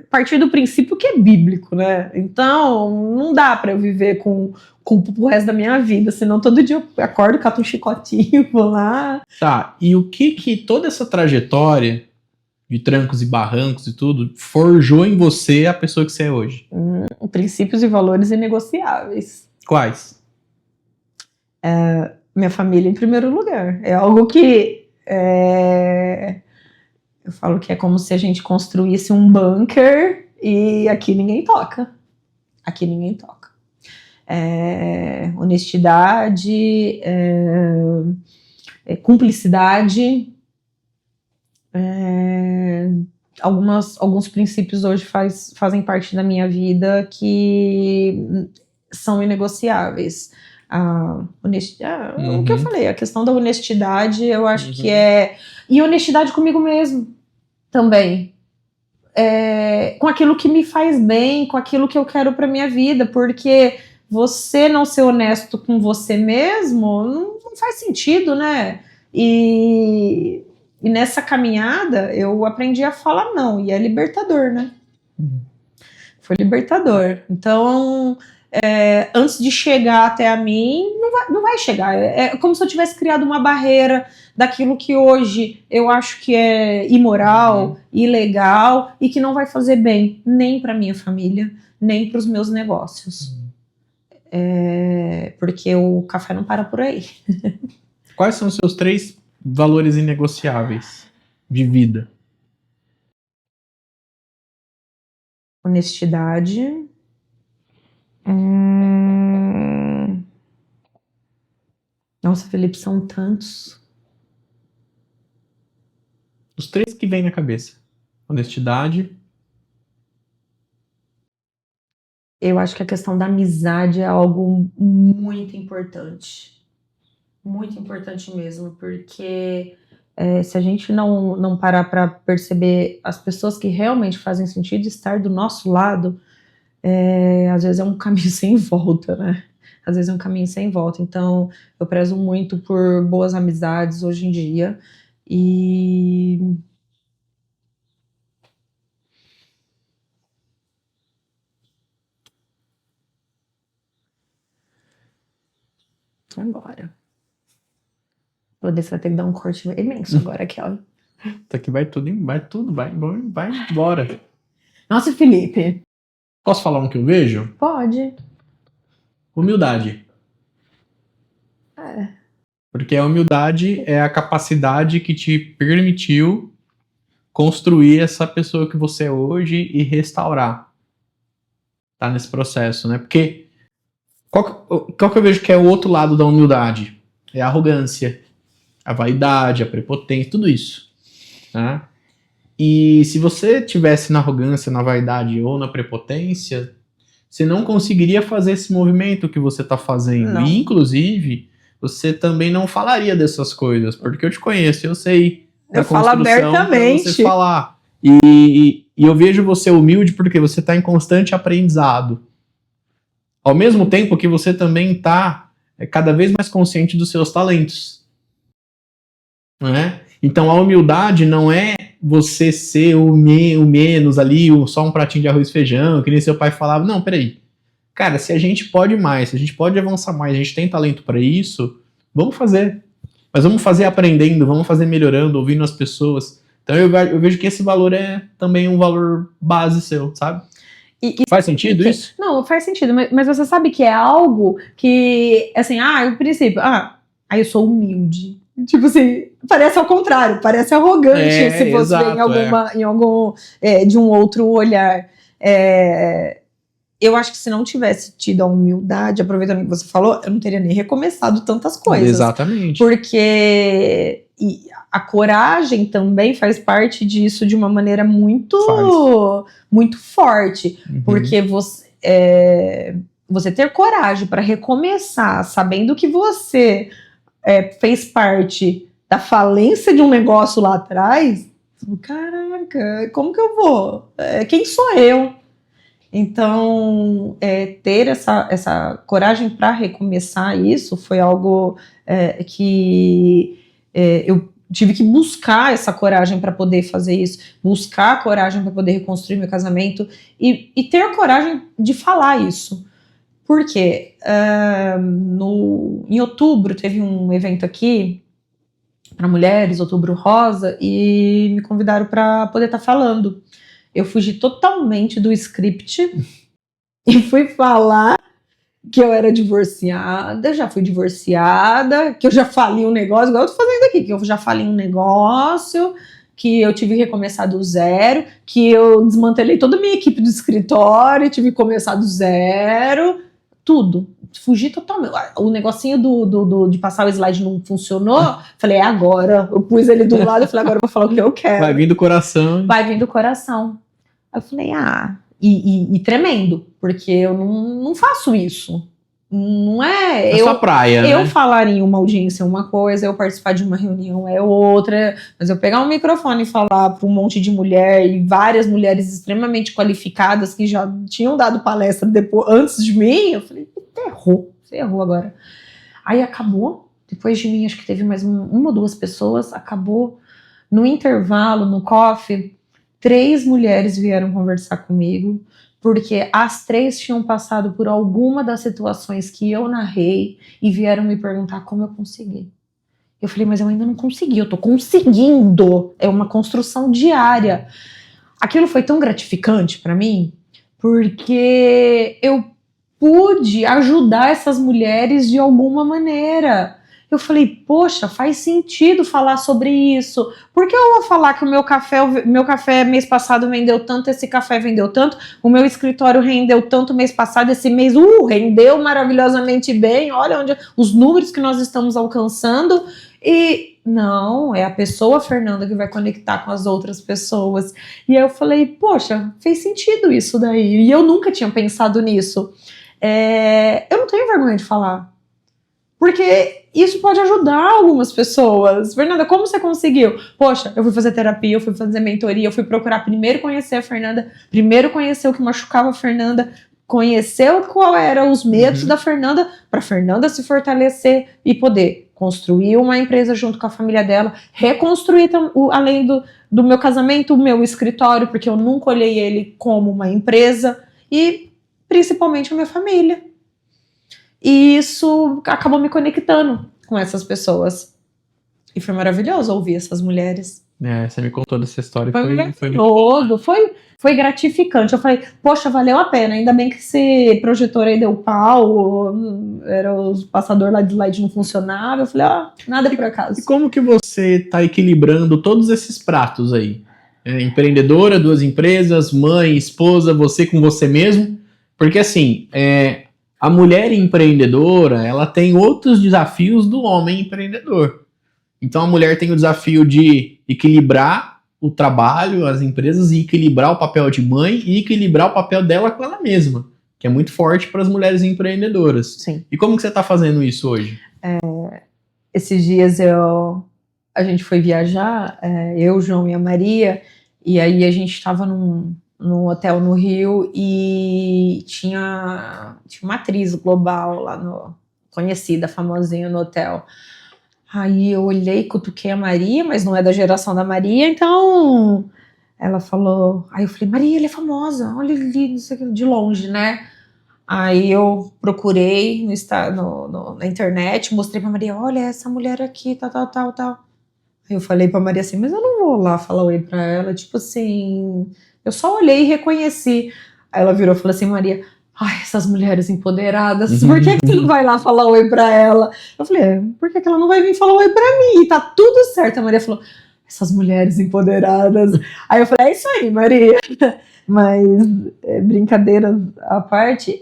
partir do princípio que é bíblico, né? Então, não dá pra eu viver com culpa pro resto da minha vida, senão todo dia eu acordo, cato um chicotinho, vou lá. Tá, e o que toda essa trajetória de trancos e barrancos e tudo forjou em você a pessoa que você é hoje? Princípios e valores inegociáveis. Quais? Minha família em primeiro lugar. É algo que eu falo que é como se a gente construísse um bunker e aqui ninguém toca. Aqui ninguém toca. Honestidade, cumplicidade. Alguns princípios hoje fazem parte da minha vida que são inegociáveis. O que eu falei, a questão da honestidade, eu acho que e honestidade comigo mesmo também. Com aquilo que me faz bem, com aquilo que eu quero pra minha vida, porque você não ser honesto com você mesmo não faz sentido, né? E nessa caminhada eu aprendi a falar não, e é libertador, né? Foi libertador. Então, antes de chegar até a mim, não vai chegar. É como se eu tivesse criado uma barreira daquilo que hoje eu acho que é imoral, ilegal e que não vai fazer bem nem para minha família, nem para os meus negócios. Porque o café não para por aí. Quais são os seus 3 valores inegociáveis de vida? Honestidade. Nossa, Felipe, são tantos. Os 3 que vêm na cabeça. Honestidade. Eu acho que a questão da amizade é algo muito importante. Muito importante mesmo, porque se a gente não parar para perceber as pessoas que realmente fazem sentido estar do nosso lado, às vezes é um caminho sem volta, né? Às vezes é um caminho sem volta. Então, eu prezo muito por boas amizades hoje em dia. E Vambora. Vou ver se vai ter que dar um corte imenso agora aqui, ó. Tá aqui vai embora. Nossa, Felipe. Posso falar um que eu vejo? Pode. Humildade. Porque a humildade é a capacidade que te permitiu construir essa pessoa que você é hoje e restaurar. Tá nesse processo, né? Porque qual que eu vejo que é o outro lado da humildade? É a arrogância, a vaidade, a prepotência, tudo isso. Tá? E se você tivesse na arrogância, na vaidade ou na prepotência, você não conseguiria fazer esse movimento que você está fazendo. Não. E, inclusive, você também não falaria dessas coisas, porque eu te conheço, eu sei da Eu falo construção pra abertamente. você falar. E eu vejo você humilde porque você está em constante aprendizado. Ao mesmo tempo que você também está cada vez mais consciente dos seus talentos. Né? Então a humildade não é você ser o menos ali, só um pratinho de arroz e feijão, que nem seu pai falava. Não, peraí. Cara, se a gente pode mais, se a gente pode avançar mais, a gente tem talento para isso, vamos fazer. Mas vamos fazer aprendendo, vamos fazer melhorando, ouvindo as pessoas. Então eu vejo que esse valor é também um valor base seu, sabe? Faz sentido isso? Não, faz sentido, mas você sabe que é algo que, assim, o princípio, aí eu sou humilde. Tipo assim, parece ao contrário, parece arrogante se você vê em algum de um outro olhar. Eu acho que se não tivesse tido a humildade, aproveitando o que você falou, eu não teria nem recomeçado tantas coisas. Exatamente. Porque a coragem também faz parte disso de uma maneira muito forte. Porque você ter coragem para recomeçar, sabendo que você fez parte da falência de um negócio lá atrás, caraca, como que eu vou? Quem sou eu? Então, ter essa coragem para recomeçar isso foi algo que eu tive que buscar essa coragem para poder fazer isso, buscar a coragem para poder reconstruir meu casamento e ter a coragem de falar isso. Por quê? Em outubro teve um evento aqui para mulheres, Outubro Rosa, e me convidaram para poder estar falando. Eu fugi totalmente do script e fui falar que eu era divorciada, já fui divorciada, que eu já falei um negócio, igual eu tô fazendo aqui, que eu já falei um negócio, que eu tive que recomeçar do zero, que eu desmantelei toda a minha equipe do escritório, tive que começar do zero, tudo. Fugi totalmente. O negocinho de passar o slide não funcionou. Falei, agora. Eu pus ele do lado e falei, agora eu vou falar o que eu quero. Vai vir do coração. Vai vir do coração. Aí eu falei, e tremendo, porque eu não faço isso. Não é. Sua praia, eu né? falar em uma audiência é uma coisa, eu participar de uma reunião é outra, mas eu pegar um microfone e falar para um monte de mulher e várias mulheres extremamente qualificadas que já tinham dado palestra antes de mim, eu falei, ferrou agora. Aí acabou, depois de mim, acho que teve mais uma ou duas pessoas, acabou. No intervalo, no coffee, 3 mulheres vieram conversar comigo, porque as 3 tinham passado por alguma das situações que eu narrei e vieram me perguntar como eu consegui. Eu falei, mas eu ainda não consegui, eu tô conseguindo. É uma construção diária. Aquilo foi tão gratificante para mim, porque eu pude ajudar essas mulheres de alguma maneira. Eu falei, poxa, faz sentido falar sobre isso. Por que eu vou falar que o meu café mês passado vendeu tanto, esse café vendeu tanto, o meu escritório rendeu tanto mês passado, esse mês rendeu maravilhosamente bem, olha onde os números que nós estamos alcançando. E não, é a pessoa Fernanda que vai conectar com as outras pessoas. E aí eu falei, poxa, fez sentido isso daí. E eu nunca tinha pensado nisso. Eu não tenho vergonha de falar. Porque isso pode ajudar algumas pessoas. Fernanda, como você conseguiu? Poxa, eu fui fazer terapia, eu fui fazer mentoria, eu fui procurar primeiro conhecer a Fernanda, primeiro conhecer o que machucava a Fernanda, conhecer qual eram os medos da Fernanda, para a Fernanda se fortalecer e poder construir uma empresa junto com a família dela, reconstruir além do meu casamento, o meu escritório, porque eu nunca olhei ele como uma empresa, e principalmente a minha família. E isso acabou me conectando com essas pessoas. E foi maravilhoso ouvir essas mulheres. Você me contou dessa história. Foi gratificante. Eu falei, poxa, valeu a pena. Ainda bem que esse projetor aí deu pau, era o passador lá de slide não funcionava. Eu falei, nada por acaso. E como que você está equilibrando todos esses pratos aí? Empreendedora, 2 empresas, mãe, esposa, você com você mesmo? Porque assim, a mulher empreendedora, ela tem outros desafios do homem empreendedor. Então a mulher tem o desafio de equilibrar o trabalho, as empresas, e equilibrar o papel de mãe e equilibrar o papel dela com ela mesma, que é muito forte para as mulheres empreendedoras. Sim. E como que você está fazendo isso hoje? Esses dias a gente foi viajar, eu, o João e a Maria, e aí a gente estava num hotel no Rio e tinha uma atriz global lá conhecida, famosinha no hotel. Aí eu olhei, cutuquei a Maria, mas não é da geração da Maria, então ela falou, aí eu falei, Maria, ela é famosa, olha ali, não sei o que, de longe, né? Aí eu procurei na internet, mostrei pra Maria, olha essa mulher aqui, tal. Aí eu falei pra Maria assim, mas eu não vou lá falar oi pra ela, tipo assim, eu só olhei e reconheci. Aí ela virou e falou assim, Maria, Ai, essas mulheres empoderadas, por que você não vai lá falar oi pra ela? Eu falei, por que ela não vai vir falar oi pra mim? Tá tudo certo. A Maria falou, essas mulheres empoderadas. Aí eu falei, é isso aí, Maria. Mas, brincadeiras à parte,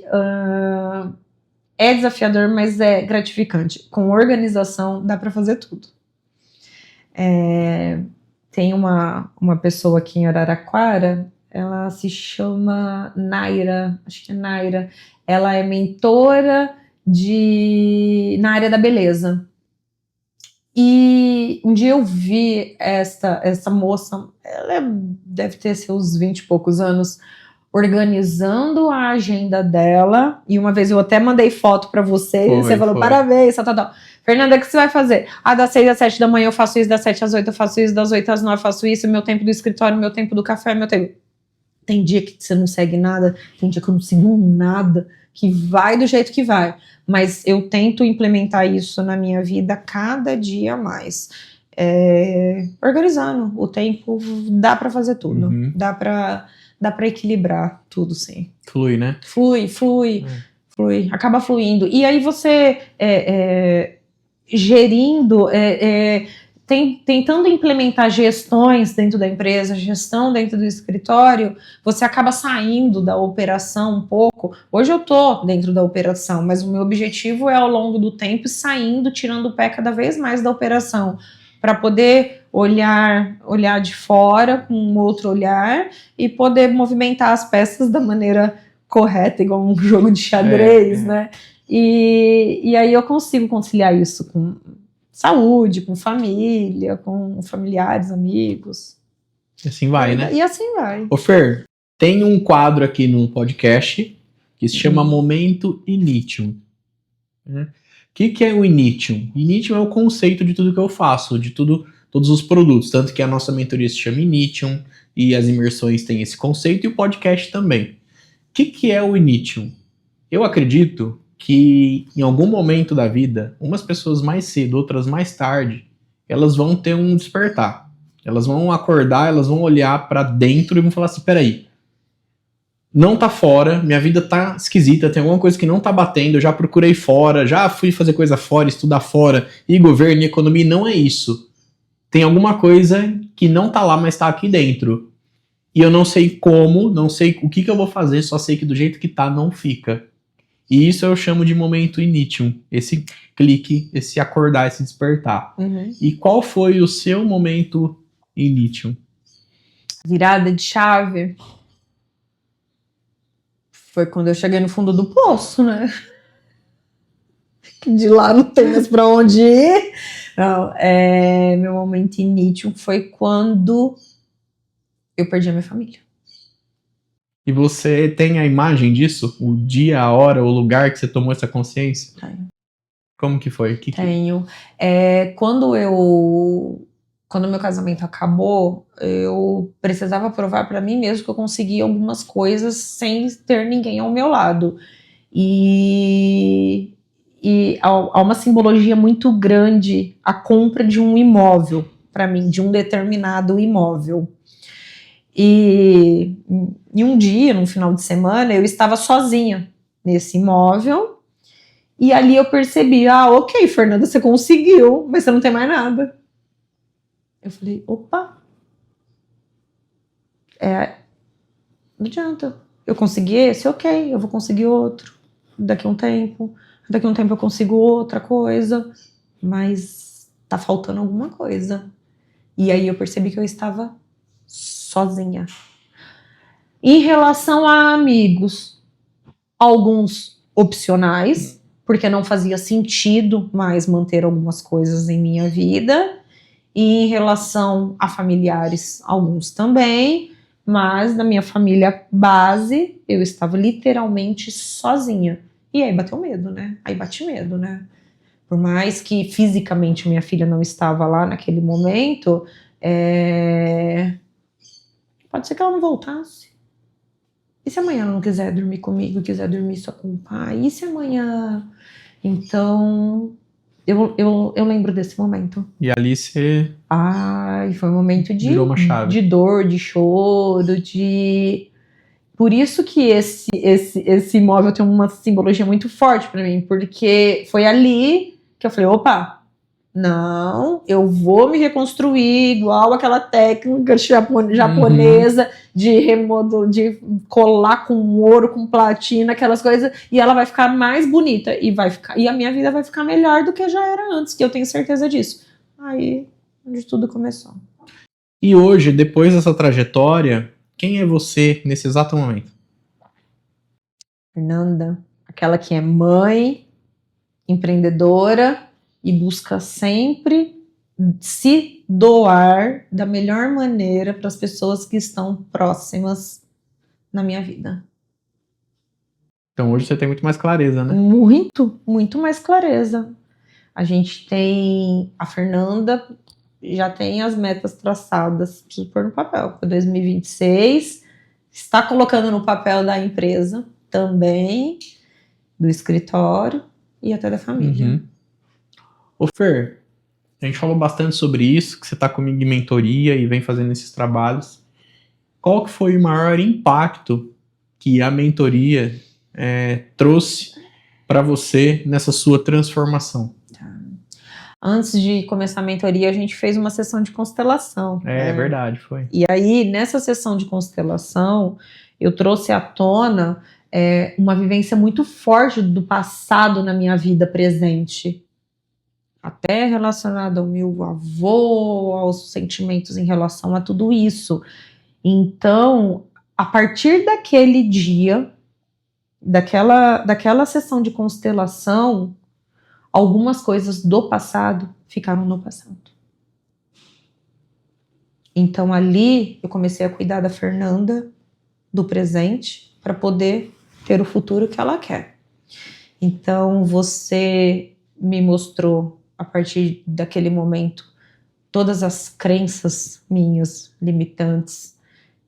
é desafiador, mas é gratificante. Com organização, dá pra fazer tudo. Tem uma pessoa aqui em Araraquara, ela se chama Naira, acho que é Naira. Ela é mentora na área da beleza. E um dia eu vi essa moça, ela deve ter seus 20 e poucos anos, organizando a agenda dela. E uma vez eu até mandei foto pra você, você falou, parabéns, tal. Fernanda, o que você vai fazer? Das 6 às 7 da manhã eu faço isso, das 7 às 8 eu faço isso, das 8 às 9 eu faço isso, meu tempo do escritório, meu tempo do café, meu tempo... Tem dia que você não segue nada, tem dia que eu não sigo nada, que vai do jeito que vai. Mas eu tento implementar isso na minha vida cada dia mais. Organizando o tempo, dá pra fazer tudo. Dá pra equilibrar tudo, sim. Flui, né? Flui. Acaba fluindo. E aí você gerindo... tentando implementar gestões dentro da empresa, gestão dentro do escritório, você acaba saindo da operação um pouco. Hoje eu estou dentro da operação, mas o meu objetivo é ao longo do tempo saindo, tirando o pé cada vez mais da operação, para poder olhar de fora com um outro olhar e poder movimentar as peças da maneira correta, igual um jogo de xadrez, né? E aí eu consigo conciliar isso com saúde, com família, com familiares, amigos. E assim vai, né? E assim vai. Ô Fer, tem um quadro aqui no podcast que se chama Momento Initium. O que é o Initium? Initium é o conceito de tudo que eu faço, de todos os produtos. Tanto que a nossa mentoria se chama Initium e as imersões têm esse conceito e o podcast também. O que é o Initium? Eu acredito que em algum momento da vida, umas pessoas mais cedo, outras mais tarde, elas vão ter um despertar. Elas vão acordar, elas vão olhar pra dentro e vão falar assim, peraí, não tá fora, minha vida tá esquisita, tem alguma coisa que não tá batendo, eu já procurei fora, já fui fazer coisa fora, estudar fora, e governo e economia, não é isso. Tem alguma coisa que não tá lá, mas tá aqui dentro. E eu não sei como, não sei o que eu vou fazer, só sei que do jeito que tá, não fica. E isso eu chamo de momento initium, esse clique, esse acordar, esse despertar. E qual foi o seu momento initium? Virada de chave foi quando eu cheguei no fundo do poço, né? De lá não tem mais pra onde ir. Não, meu momento initium foi quando eu perdi a minha família. E você tem a imagem disso? O dia, a hora, o lugar que você tomou essa consciência? Tenho. Como que foi? Tenho. Quando meu casamento acabou, eu precisava provar para mim mesmo que eu conseguia algumas coisas sem ter ninguém ao meu lado. E há uma simbologia muito grande a compra de um imóvel, para mim, de um determinado imóvel. E um dia, num final de semana, eu estava sozinha nesse imóvel e ali eu percebi, ok, Fernanda, você conseguiu, mas você não tem mais nada. Eu falei, opa, não adianta, eu consegui esse, ok, eu vou conseguir outro, daqui a um tempo eu consigo outra coisa, mas tá faltando alguma coisa. E aí eu percebi que eu estava sozinha. Em relação a amigos, alguns opcionais, porque não fazia sentido mais manter algumas coisas em minha vida. E em relação a familiares, alguns também, mas na minha família base, eu estava literalmente sozinha. E aí bateu medo, né? Aí bate medo, né? Por mais que fisicamente minha filha não estava lá naquele momento, pode ser que ela não voltasse. E se amanhã ela não quiser dormir comigo, quiser dormir só com o pai? E se amanhã... Então, eu lembro desse momento. E ali você... Foi um momento virou uma chave. De dor, de choro, por isso que esse imóvel tem uma simbologia muito forte para mim, porque foi ali que eu falei, opa, não, eu vou me reconstruir igual aquela técnica japonesa de colar com ouro, com platina, aquelas coisas, e ela vai ficar mais bonita e a minha vida vai ficar melhor do que já era antes, que eu tenho certeza disso. Aí, onde tudo começou. E hoje, depois dessa trajetória, quem é você nesse exato momento? Fernanda, aquela que é mãe, empreendedora e busca sempre se doar da melhor maneira para as pessoas que estão próximas na minha vida. Então hoje você tem muito mais clareza, né? Muito mais clareza. A gente tem, a Fernanda já tem as metas traçadas, preciso pôr no papel, para 2026, está colocando no papel da empresa também, do escritório e até da família. Ô Fer, a gente falou bastante sobre isso, que você está comigo em mentoria e vem fazendo esses trabalhos. Qual que foi o maior impacto que a mentoria trouxe para você nessa sua transformação? Antes de começar a mentoria, a gente fez uma sessão de constelação. É verdade, foi. E aí, nessa sessão de constelação, eu trouxe à tona uma vivência muito forte do passado na minha vida presente. Até relacionado ao meu avô, aos sentimentos em relação a tudo isso. Então, a partir daquele dia, daquela sessão de constelação, algumas coisas do passado ficaram no passado. Então ali eu comecei a cuidar da Fernanda, do presente, para poder ter o futuro que ela quer. Então você me mostrou, a partir daquele momento, todas as crenças minhas limitantes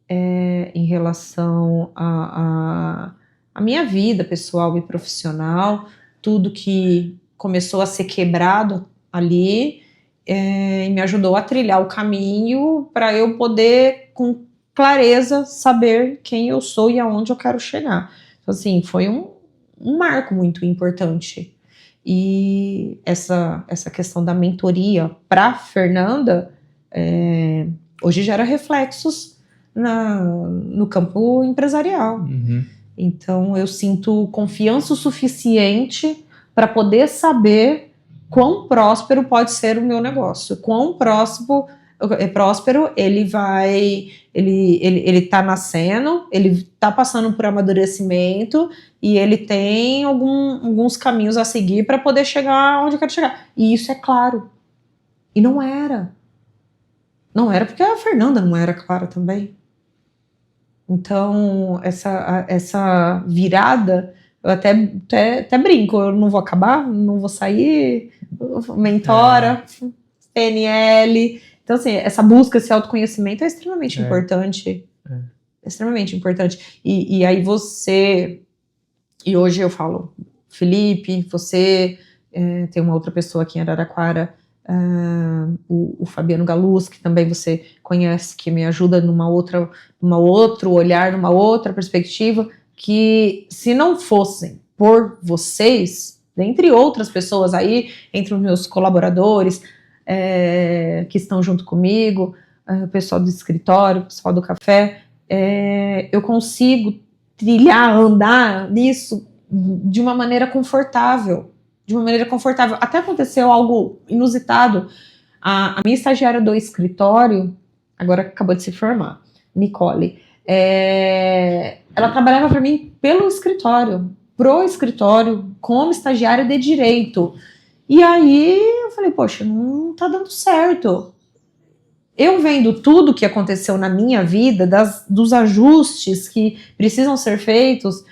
em relação à minha vida pessoal e profissional, tudo que começou a ser quebrado ali e me ajudou a trilhar o caminho para eu poder, com clareza, saber quem eu sou e aonde eu quero chegar. Então, assim, foi um marco muito importante. E essa questão da mentoria para Fernanda hoje gera reflexos no campo empresarial. Então, eu sinto confiança o suficiente para poder saber quão próspero pode ser o meu negócio, quão próspero ele está nascendo, ele está passando por amadurecimento e ele tem alguns caminhos a seguir para poder chegar onde eu quero chegar. E isso é claro. E não era. Não era porque a Fernanda não era clara também. Então, essa virada, eu até brinco, eu não vou acabar, não vou sair, mentora, PNL. Então, assim, essa busca, esse autoconhecimento é extremamente importante. É extremamente importante. E aí e hoje eu falo, Felipe, você tem uma outra pessoa aqui em Araraquara, o Fabiano Galuz, que também você conhece, que me ajuda numa outro olhar, numa outra perspectiva, que se não fossem por vocês, dentre outras pessoas aí, entre os meus colaboradores que estão junto comigo, o pessoal do escritório, o pessoal do café, eu consigo trilhar, andar nisso de uma maneira confortável. Até aconteceu algo inusitado. A minha estagiária do escritório, agora acabou de se formar, Nicole, ela trabalhava para mim pro escritório, como estagiária de direito. E aí eu falei, poxa, não tá dando certo. Eu vendo tudo que aconteceu na minha vida, dos ajustes que precisam ser feitos,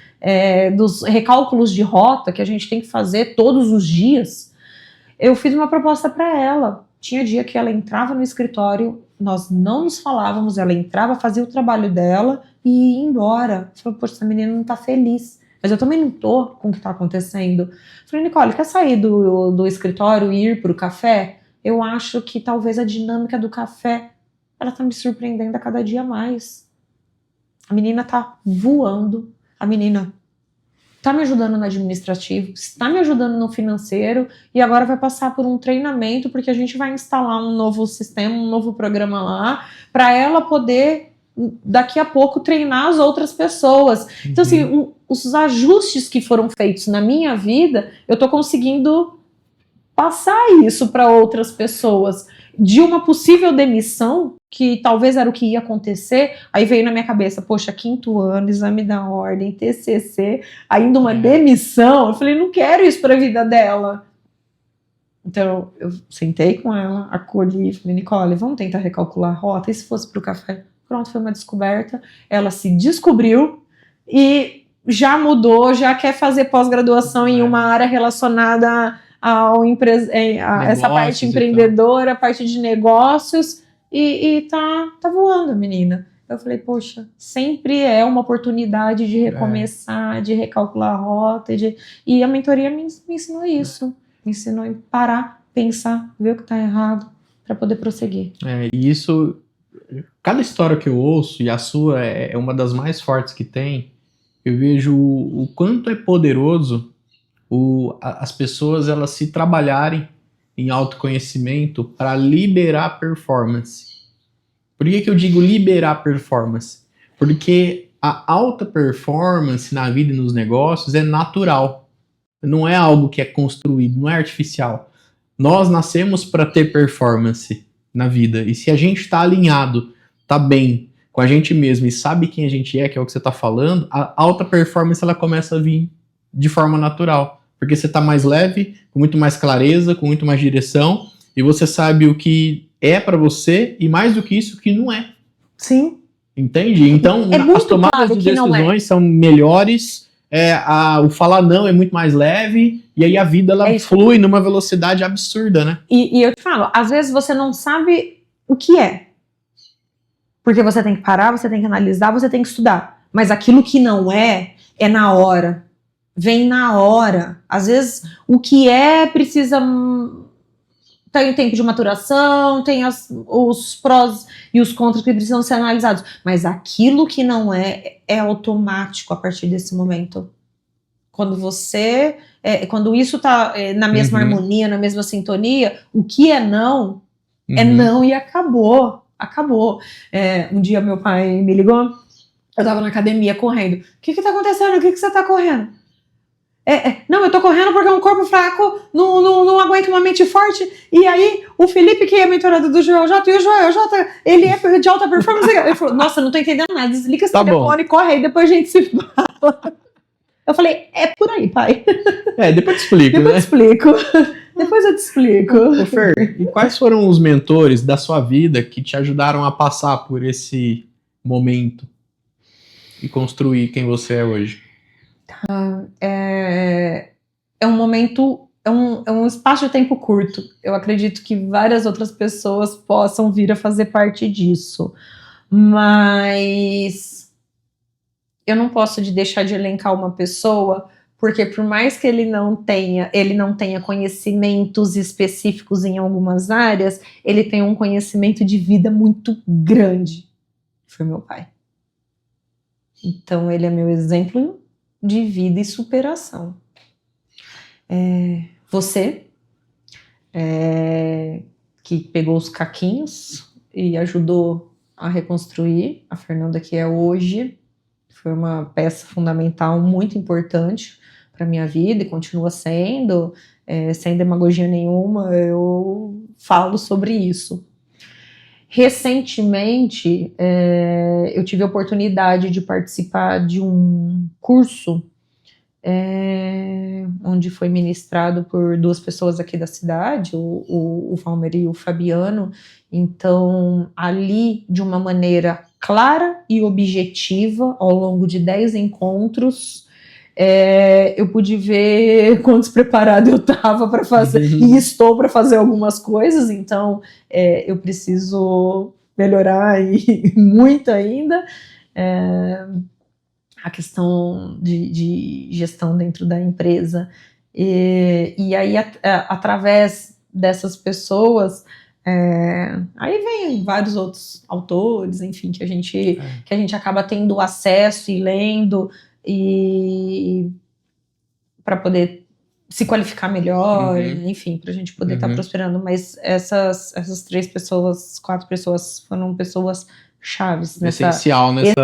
dos recálculos de rota que a gente tem que fazer todos os dias, eu fiz uma proposta para ela. Tinha dia que ela entrava no escritório, nós não nos falávamos, ela entrava, fazia o trabalho dela e ia embora. Eu falei, poxa, essa menina não tá feliz. Mas eu também não tô com o que tá acontecendo. Eu falei, Nicole, quer sair do escritório e ir pro café? Eu acho que talvez a dinâmica do café, ela tá me surpreendendo a cada dia mais. A menina tá voando, a menina tá me ajudando no administrativo, está me ajudando no financeiro e agora vai passar por um treinamento porque a gente vai instalar um novo sistema, um novo programa lá, para ela poder daqui a pouco treinar as outras pessoas. Então, assim, os ajustes que foram feitos na minha vida, eu tô conseguindo passar isso para outras pessoas. De uma possível demissão, que talvez era o que ia acontecer, aí veio na minha cabeça, poxa, 5º ano, exame da ordem, TCC, ainda uma demissão. Eu falei, não quero isso para a vida dela. Então, eu sentei com ela, acolhi, falei, Nicole, vamos tentar recalcular a rota, e se fosse para o café? Pronto, foi uma descoberta. Ela se descobriu e já mudou, já quer fazer pós-graduação em uma área relacionada a essa parte empreendedora, a parte de negócios, e tá voando, menina. Eu falei, poxa, sempre é uma oportunidade de recomeçar, de recalcular a rota, e a mentoria me ensinou isso. Me ensinou a parar, pensar, ver o que tá errado, para poder prosseguir. E isso, cada história que eu ouço, e a sua é uma das mais fortes que tem, eu vejo o quanto é poderoso as pessoas elas se trabalharem em autoconhecimento para liberar performance. Por que eu digo liberar performance? Porque a alta performance na vida e nos negócios é natural. Não é algo que é construído, não é artificial. Nós nascemos para ter performance na vida. E se a gente está alinhado, está bem com a gente mesmo e sabe quem a gente é, que é o que você está falando, a alta performance ela começa a vir de forma natural. Porque você está mais leve, com muito mais clareza, com muito mais direção, e você sabe o que é para você, e mais do que isso, o que não é. Sim. Entende? Então, as tomadas de decisões são melhores, o falar não é muito mais leve, e aí a vida ela flui numa velocidade absurda, né? E eu te falo, às vezes você não sabe o que é. Porque você tem que parar, você tem que analisar, você tem que estudar. Mas aquilo que não é na hora. Vem na hora. Às vezes, o que precisa... Tem o tempo de maturação, tem os prós e os contras que precisam ser analisados. Mas aquilo que não é automático a partir desse momento. Quando quando isso está na mesma harmonia, na mesma sintonia, o que é não e acabou. Acabou. Um dia meu pai me ligou, eu tava na academia correndo. O que tá acontecendo? O que você tá correndo? Não, eu tô correndo porque é um corpo fraco, não aguenta uma mente forte. E aí, o Felipe, que é mentorado do Joel J, e o Joel J, ele é de alta performance. Ele falou, nossa, não tô entendendo nada, desliga esse telefone, corre aí, depois a gente se fala. Eu falei, é por aí, pai. Depois eu te explico, Depois eu te explico. Ô, Fer, e quais foram os mentores da sua vida que te ajudaram a passar por esse momento e construir quem você é hoje? É um momento, é um espaço de tempo curto. Eu acredito que várias outras pessoas possam vir a fazer parte disso. Mas eu não posso deixar de elencar uma pessoa, porque por mais que ele não tenha conhecimentos específicos em algumas áreas, ele tem um conhecimento de vida muito grande. Foi meu pai. Então ele é meu exemplo de vida e superação. Você, que pegou os caquinhos e ajudou a reconstruir a Fernanda que é hoje, foi uma peça fundamental, muito importante para minha vida e continua sendo, sem demagogia nenhuma, eu falo sobre isso. Recentemente, eu tive a oportunidade de participar de um curso onde foi ministrado por 2 pessoas aqui da cidade, o Valmer e o Fabiano. Então, ali, de uma maneira clara e objetiva, ao longo de 10 encontros, eu pude ver quão despreparado eu estava para fazer, e estou para fazer algumas coisas, então eu preciso melhorar e muito ainda. A questão de gestão dentro da empresa. E aí, através dessas pessoas, Aí vem vários outros autores, enfim, que a gente acaba tendo acesso e lendo e para poder se qualificar melhor, enfim, para a gente poder estar prosperando. Mas essas 4 pessoas foram pessoas chaves essenciais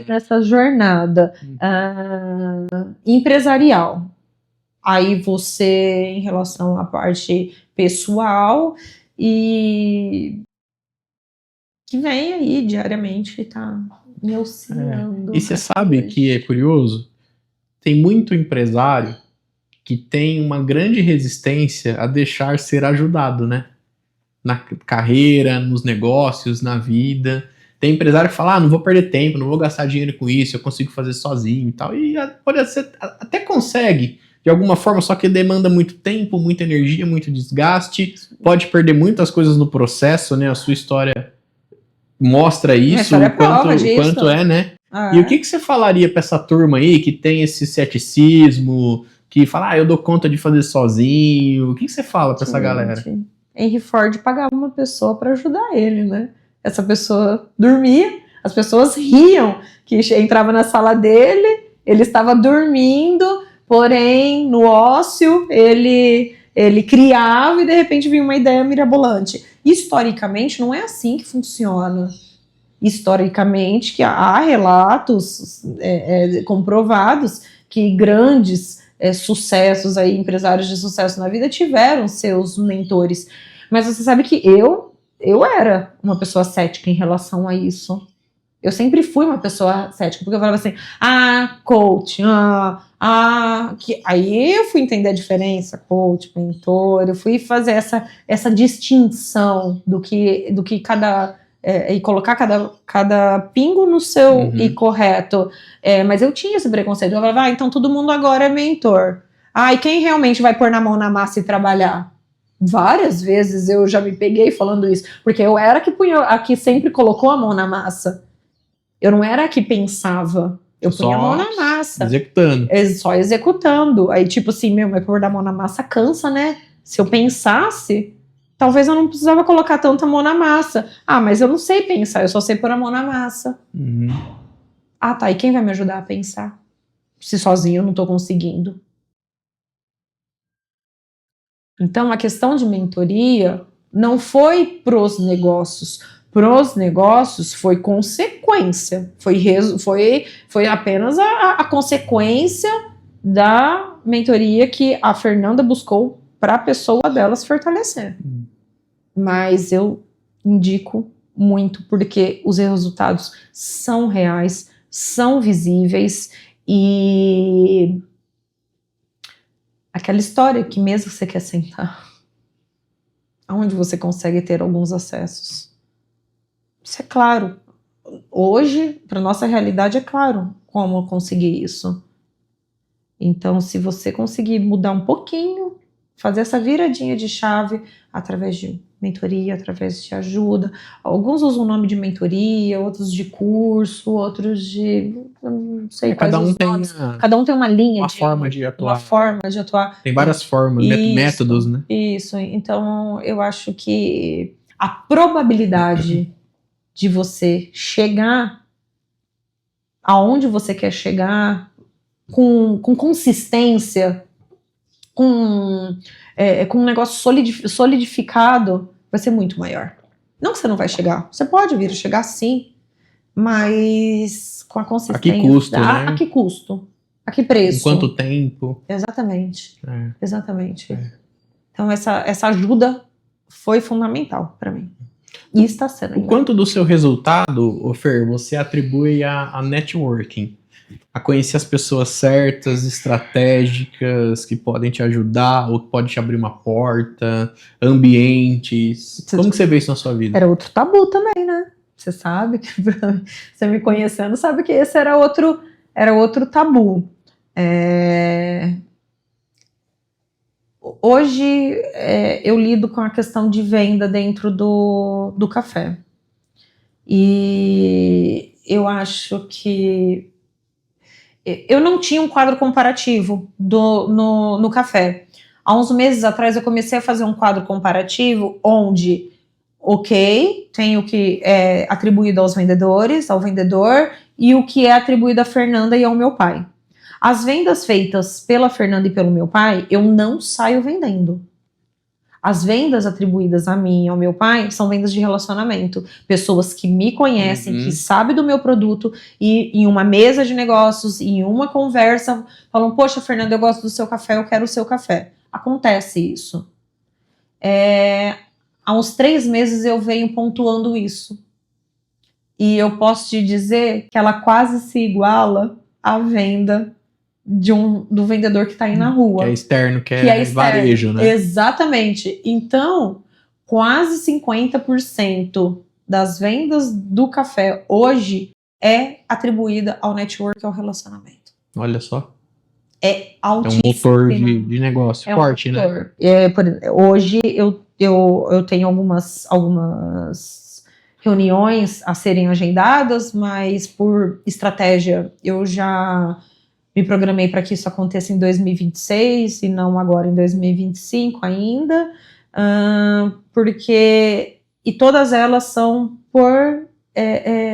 nessa jornada empresarial. Aí você, em relação à parte pessoal, e que vem aí diariamente, tá me auxiliando. E você sabe que é curioso? Tem muito empresário que tem uma grande resistência a deixar ser ajudado, né? Na carreira, nos negócios, na vida. Tem empresário que fala, não vou perder tempo, não vou gastar dinheiro com isso, eu consigo fazer sozinho e tal. E pode ser, até consegue, de alguma forma, só que demanda muito tempo, muita energia, muito desgaste, pode perder muitas coisas no processo, né? A sua história mostra isso, o quanto é, né? E o que você falaria para essa turma aí que tem esse ceticismo, que fala, eu dou conta de fazer sozinho? O que você fala para essa galera? Henry Ford pagava uma pessoa para ajudar ele, né? Essa pessoa dormia, as pessoas riam, que entrava na sala dele, ele estava dormindo, porém, no ócio, ele criava e de repente vinha uma ideia mirabolante. Historicamente, não é assim que funciona. Historicamente, que há relatos comprovados que grandes sucessos aí, empresários de sucesso na vida tiveram seus mentores. Mas você sabe que eu era uma pessoa cética em relação a isso. Eu sempre fui uma pessoa cética, porque eu falava assim, coach, aí eu fui entender a diferença, coach, mentor, eu fui fazer essa distinção do que cada... e colocar cada pingo no seu e correto. Mas eu tinha esse preconceito. Eu falava, então todo mundo agora é mentor. E quem realmente vai pôr na mão na massa e trabalhar? Várias vezes eu já me peguei falando isso, porque eu era a que sempre colocou a mão na massa. Eu não era a que pensava. Eu punha a mão na massa. Executando. Só executando. Aí tipo assim, mas pôr a mão na massa cansa, né? Se eu pensasse... Talvez eu não precisava colocar tanta mão na massa. Mas eu não sei pensar, eu só sei pôr a mão na massa. E quem vai me ajudar a pensar? Se sozinho eu não estou conseguindo. Então, a questão de mentoria não foi pros negócios. Pros negócios foi consequência. Foi apenas a consequência da mentoria que a Fernanda buscou para a pessoa dela se fortalecer. Mas eu indico muito, porque os resultados são reais, são visíveis, e aquela história que mesmo você quer sentar, aonde você consegue ter alguns acessos. Isso é claro. Hoje, para nossa realidade, é claro como conseguir isso. Então, se você conseguir mudar um pouquinho, fazer essa viradinha de chave através de mentoria, através de ajuda. Alguns usam o nome de mentoria, outros de curso, outros de... não sei quais cada um tem uma linha, uma forma de atuar. Uma forma de atuar. Tem várias formas, métodos, né? Isso. Então, eu acho que a probabilidade de você chegar aonde você quer chegar com consistência, com um negócio solidificado, vai ser muito maior. Não que você não vai chegar, você pode vir a chegar sim, mas com a consistência. A que custo, né? A que custo? A que preço? Em quanto tempo? Exatamente. Exatamente. Então essa ajuda foi fundamental para mim. E está sendo ainda. O quanto do seu resultado, Fer, você atribui a networking? A conhecer as pessoas certas, estratégicas, que podem te ajudar, ou que podem te abrir uma porta, ambientes. Como que você vê isso na sua vida? Era outro tabu também, né? Você sabe, que você me conhecendo, sabe que esse era outro tabu. Hoje eu lido com a questão de venda dentro do café. E eu acho que eu não tinha um quadro comparativo no café. Há uns meses atrás eu comecei a fazer um quadro comparativo onde ok, tem o que é atribuído aos vendedores, ao vendedor, e o que é atribuído à Fernanda e ao meu pai. As vendas feitas pela Fernanda e pelo meu pai, eu não saio vendendo. As vendas atribuídas a mim e ao meu pai são vendas de relacionamento. Pessoas que me conhecem, que sabem do meu produto e em uma mesa de negócios, em uma conversa, falam, poxa, Fernanda, eu gosto do seu café, eu quero o seu café. Acontece isso. Há uns 3 meses eu venho pontuando isso. E eu posso te dizer que ela quase se iguala à venda do vendedor que está aí na rua. Que é externo, que é externo. Varejo, né? Exatamente. Então, quase 50% das vendas do café hoje é atribuída ao network, ao relacionamento. Olha só. É altíssimo. É um motor de negócio forte, né? Hoje eu tenho algumas reuniões a serem agendadas, mas por estratégia eu já me programei para que isso aconteça em 2026 e não agora em 2025 ainda, e todas elas são por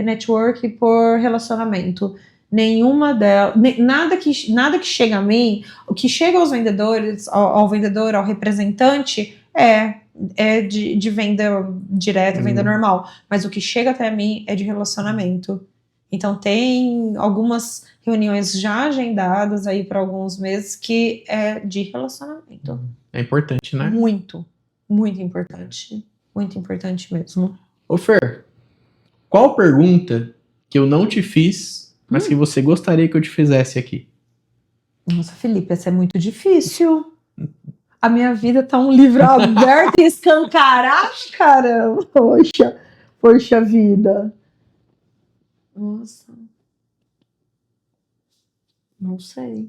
network, por relacionamento. Nenhuma delas, nada que chega a mim, o que chega aos vendedores, ao vendedor, ao representante, é de venda direta, venda normal, mas o que chega até mim é de relacionamento. Então tem algumas reuniões já agendadas aí para alguns meses que é de relacionamento. É importante, né? Muito, muito importante. Muito importante mesmo. Ô Fer, qual pergunta que eu não te fiz, mas que você gostaria que eu te fizesse aqui? Nossa, Felipe, essa é muito difícil. A minha vida tá um livro aberto e escancarado, cara. Poxa vida. Nossa. Não sei.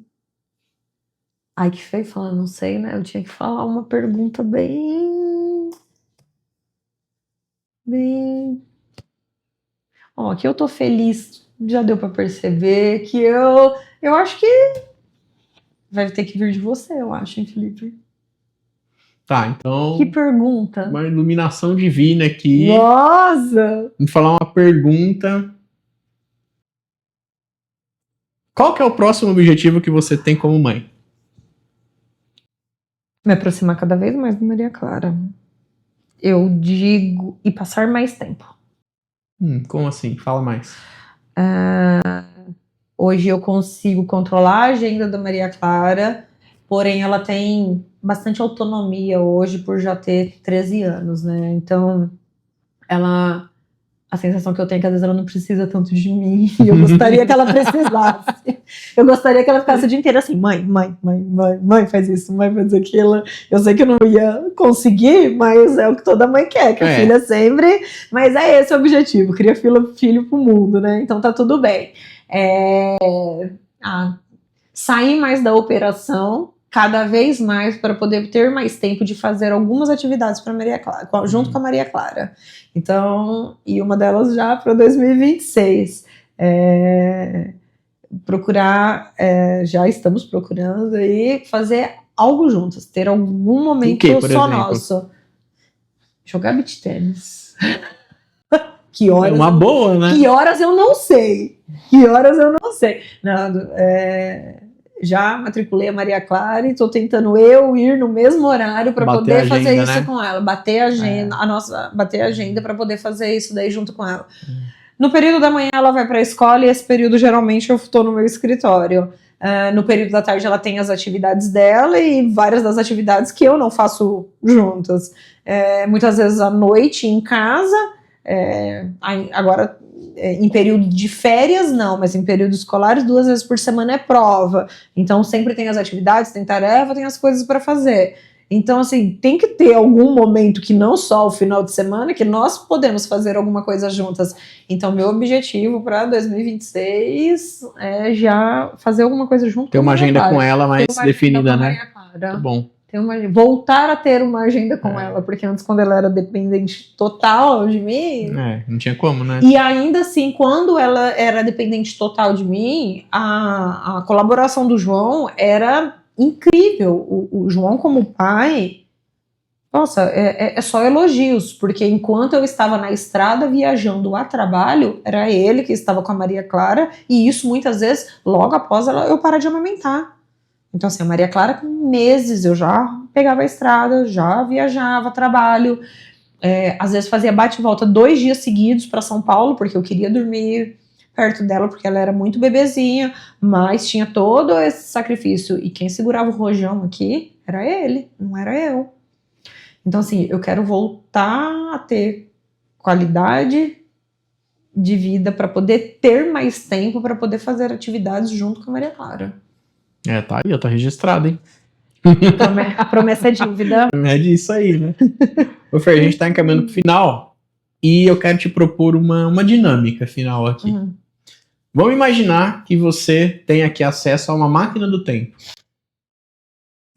Ai, que feio falar não sei, né? Eu tinha que falar uma pergunta bem... Ó, aqui eu tô feliz. Já deu pra perceber que eu acho que vai ter que vir de você, eu acho, hein, Felipe? Tá, então... Que pergunta? Uma iluminação divina aqui. Nossa! Vou falar uma pergunta. Qual que é o próximo objetivo que você tem como mãe? Me aproximar cada vez mais da Maria Clara. Eu digo... E passar mais tempo. Como assim? Fala mais. Hoje eu consigo controlar a agenda da Maria Clara, porém ela tem bastante autonomia hoje por já ter 13 anos, né? Então, a sensação que eu tenho é que às vezes ela não precisa tanto de mim, e eu gostaria que ela precisasse. Eu gostaria que ela ficasse o dia inteiro assim, mãe, faz isso, mãe, faz aquilo. Eu sei que eu não ia conseguir, mas é o que toda mãe quer, que a filha sempre... Mas é esse o objetivo, cria filho pro mundo, né? Então tá tudo bem. Sair mais da operação, cada vez mais, para poder ter mais tempo de fazer algumas atividades para Maria Clara, junto com a Maria Clara. Então, e uma delas já para 2026. Já estamos procurando aí fazer algo juntos, ter algum momento só nosso. Jogar beach tênis. Que horas? É uma boa, né? Que horas eu não sei. Não, já matriculei a Maria Clara e estou tentando ir no mesmo horário para poder fazer isso com ela. Bater a agenda para poder fazer isso daí junto com ela. No período da manhã ela vai para a escola e esse período geralmente eu estou no meu escritório. No período da tarde ela tem as atividades dela e várias das atividades que eu não faço juntas. Muitas vezes à noite em casa, agora em período de férias não, mas em períodos escolares 2 vezes por semana é prova. Então sempre tem as atividades, tem tarefa, tem as coisas para fazer. Então, assim, tem que ter algum momento que não só o final de semana, que nós podemos fazer alguma coisa juntas. Então, meu objetivo para 2026 é já fazer alguma coisa junto. Ter uma agenda com ela mais definida, né? Tá bom. Voltar a ter uma agenda com ela, porque antes, quando ela era dependente total de mim... não tinha como, né? E ainda assim, quando ela era dependente total de mim, a colaboração do João era incrível. O João, como pai, Nossa, é só elogios, porque enquanto eu estava na estrada viajando a trabalho, era ele que estava com a Maria Clara, e isso muitas vezes, logo após eu parar de amamentar. Então assim, a Maria Clara com meses eu já pegava a estrada, já viajava a trabalho, às vezes fazia bate e volta 2 dias seguidos para São Paulo, porque eu queria dormir perto dela, porque ela era muito bebezinha, mas tinha todo esse sacrifício, e quem segurava o rojão aqui era ele, não era eu. Então, assim, eu quero voltar a ter qualidade de vida para poder ter mais tempo para poder fazer atividades junto com a Maria Clara. Tá aí, tá registrado, hein? Promessa é dívida. É disso aí, né? Ô, Fer, a gente tá encaminhando pro final e eu quero te propor uma dinâmica final aqui. Vamos imaginar que você tem aqui acesso a uma máquina do tempo.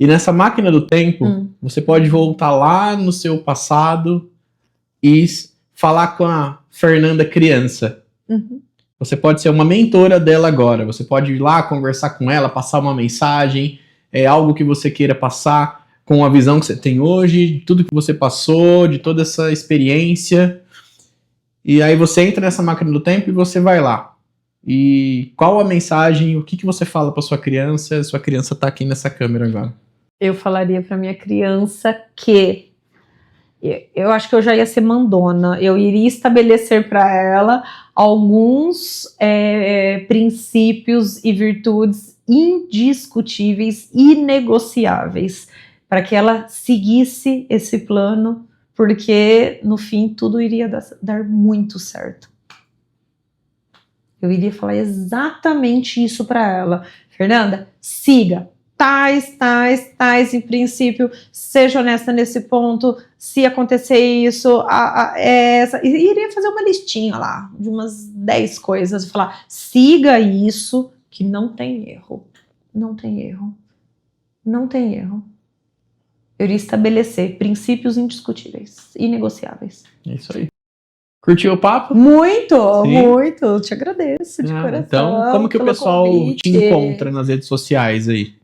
E nessa máquina do tempo, você pode voltar lá no seu passado e falar com a Fernanda criança. Você pode ser uma mentora dela agora. Você pode ir lá conversar com ela, passar uma mensagem, algo que você queira passar com a visão que você tem hoje, de tudo que você passou, de toda essa experiência. E aí você entra nessa máquina do tempo e você vai lá. E qual a mensagem, o que você fala para sua criança? Sua criança tá aqui nessa câmera agora. Eu falaria para minha criança que eu acho que eu já ia ser mandona. Eu iria estabelecer para ela alguns princípios e virtudes indiscutíveis, inegociáveis, para que ela seguisse esse plano, porque no fim tudo iria dar muito certo. Eu iria falar exatamente isso para ela. Fernanda, siga tais, em princípio, seja honesta nesse ponto, se acontecer isso, essa. E iria fazer uma listinha lá, de umas 10 coisas, e falar, siga isso, que não tem erro. Não tem erro. Não tem erro. Eu iria estabelecer princípios indiscutíveis, inegociáveis. É isso aí. Curtiu o papo? Muito, sim. Muito. Te agradeço de coração. Então, como que o pessoal te encontra nas redes sociais aí?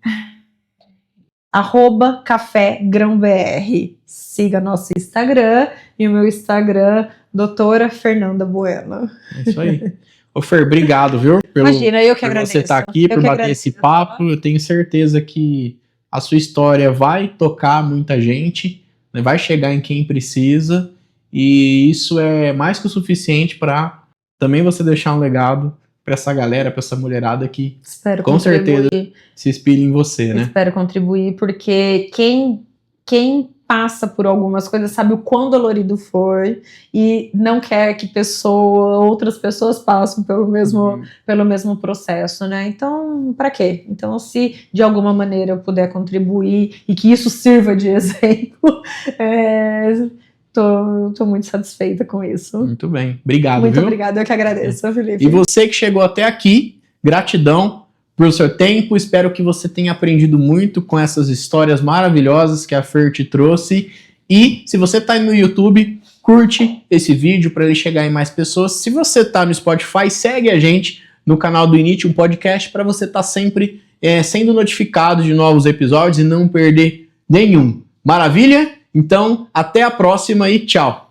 @cafégrãobr. Siga nosso Instagram e o meu Instagram, doutora Fernanda Bueno. É isso aí. Ô Fer, obrigado, viu? Imagina, eu que agradeço. Por você estar aqui, por bater esse papo. Eu tenho certeza que a sua história vai tocar muita gente, né? Vai chegar em quem precisa. E isso é mais que o suficiente para também você deixar um legado para essa galera, para essa mulherada que com certeza se inspira em você, né? Espero contribuir, porque quem passa por algumas coisas sabe o quão dolorido foi e não quer que outras pessoas passem pelo mesmo processo, né? Então, para quê? Então, se de alguma maneira eu puder contribuir e que isso sirva de exemplo, Tô muito satisfeita com isso. Muito bem. Obrigado, Muito viu? obrigada, eu que agradeço, Felipe. E você que chegou até aqui, gratidão pelo seu tempo. Espero que você tenha aprendido muito com essas histórias maravilhosas que a Fer te trouxe. E se você tá no YouTube, curte esse vídeo para ele chegar em mais pessoas. Se você tá no Spotify, segue a gente no canal do Init, um podcast, para você estar sempre sendo notificado de novos episódios e não perder nenhum. Maravilha? Então, até a próxima e tchau!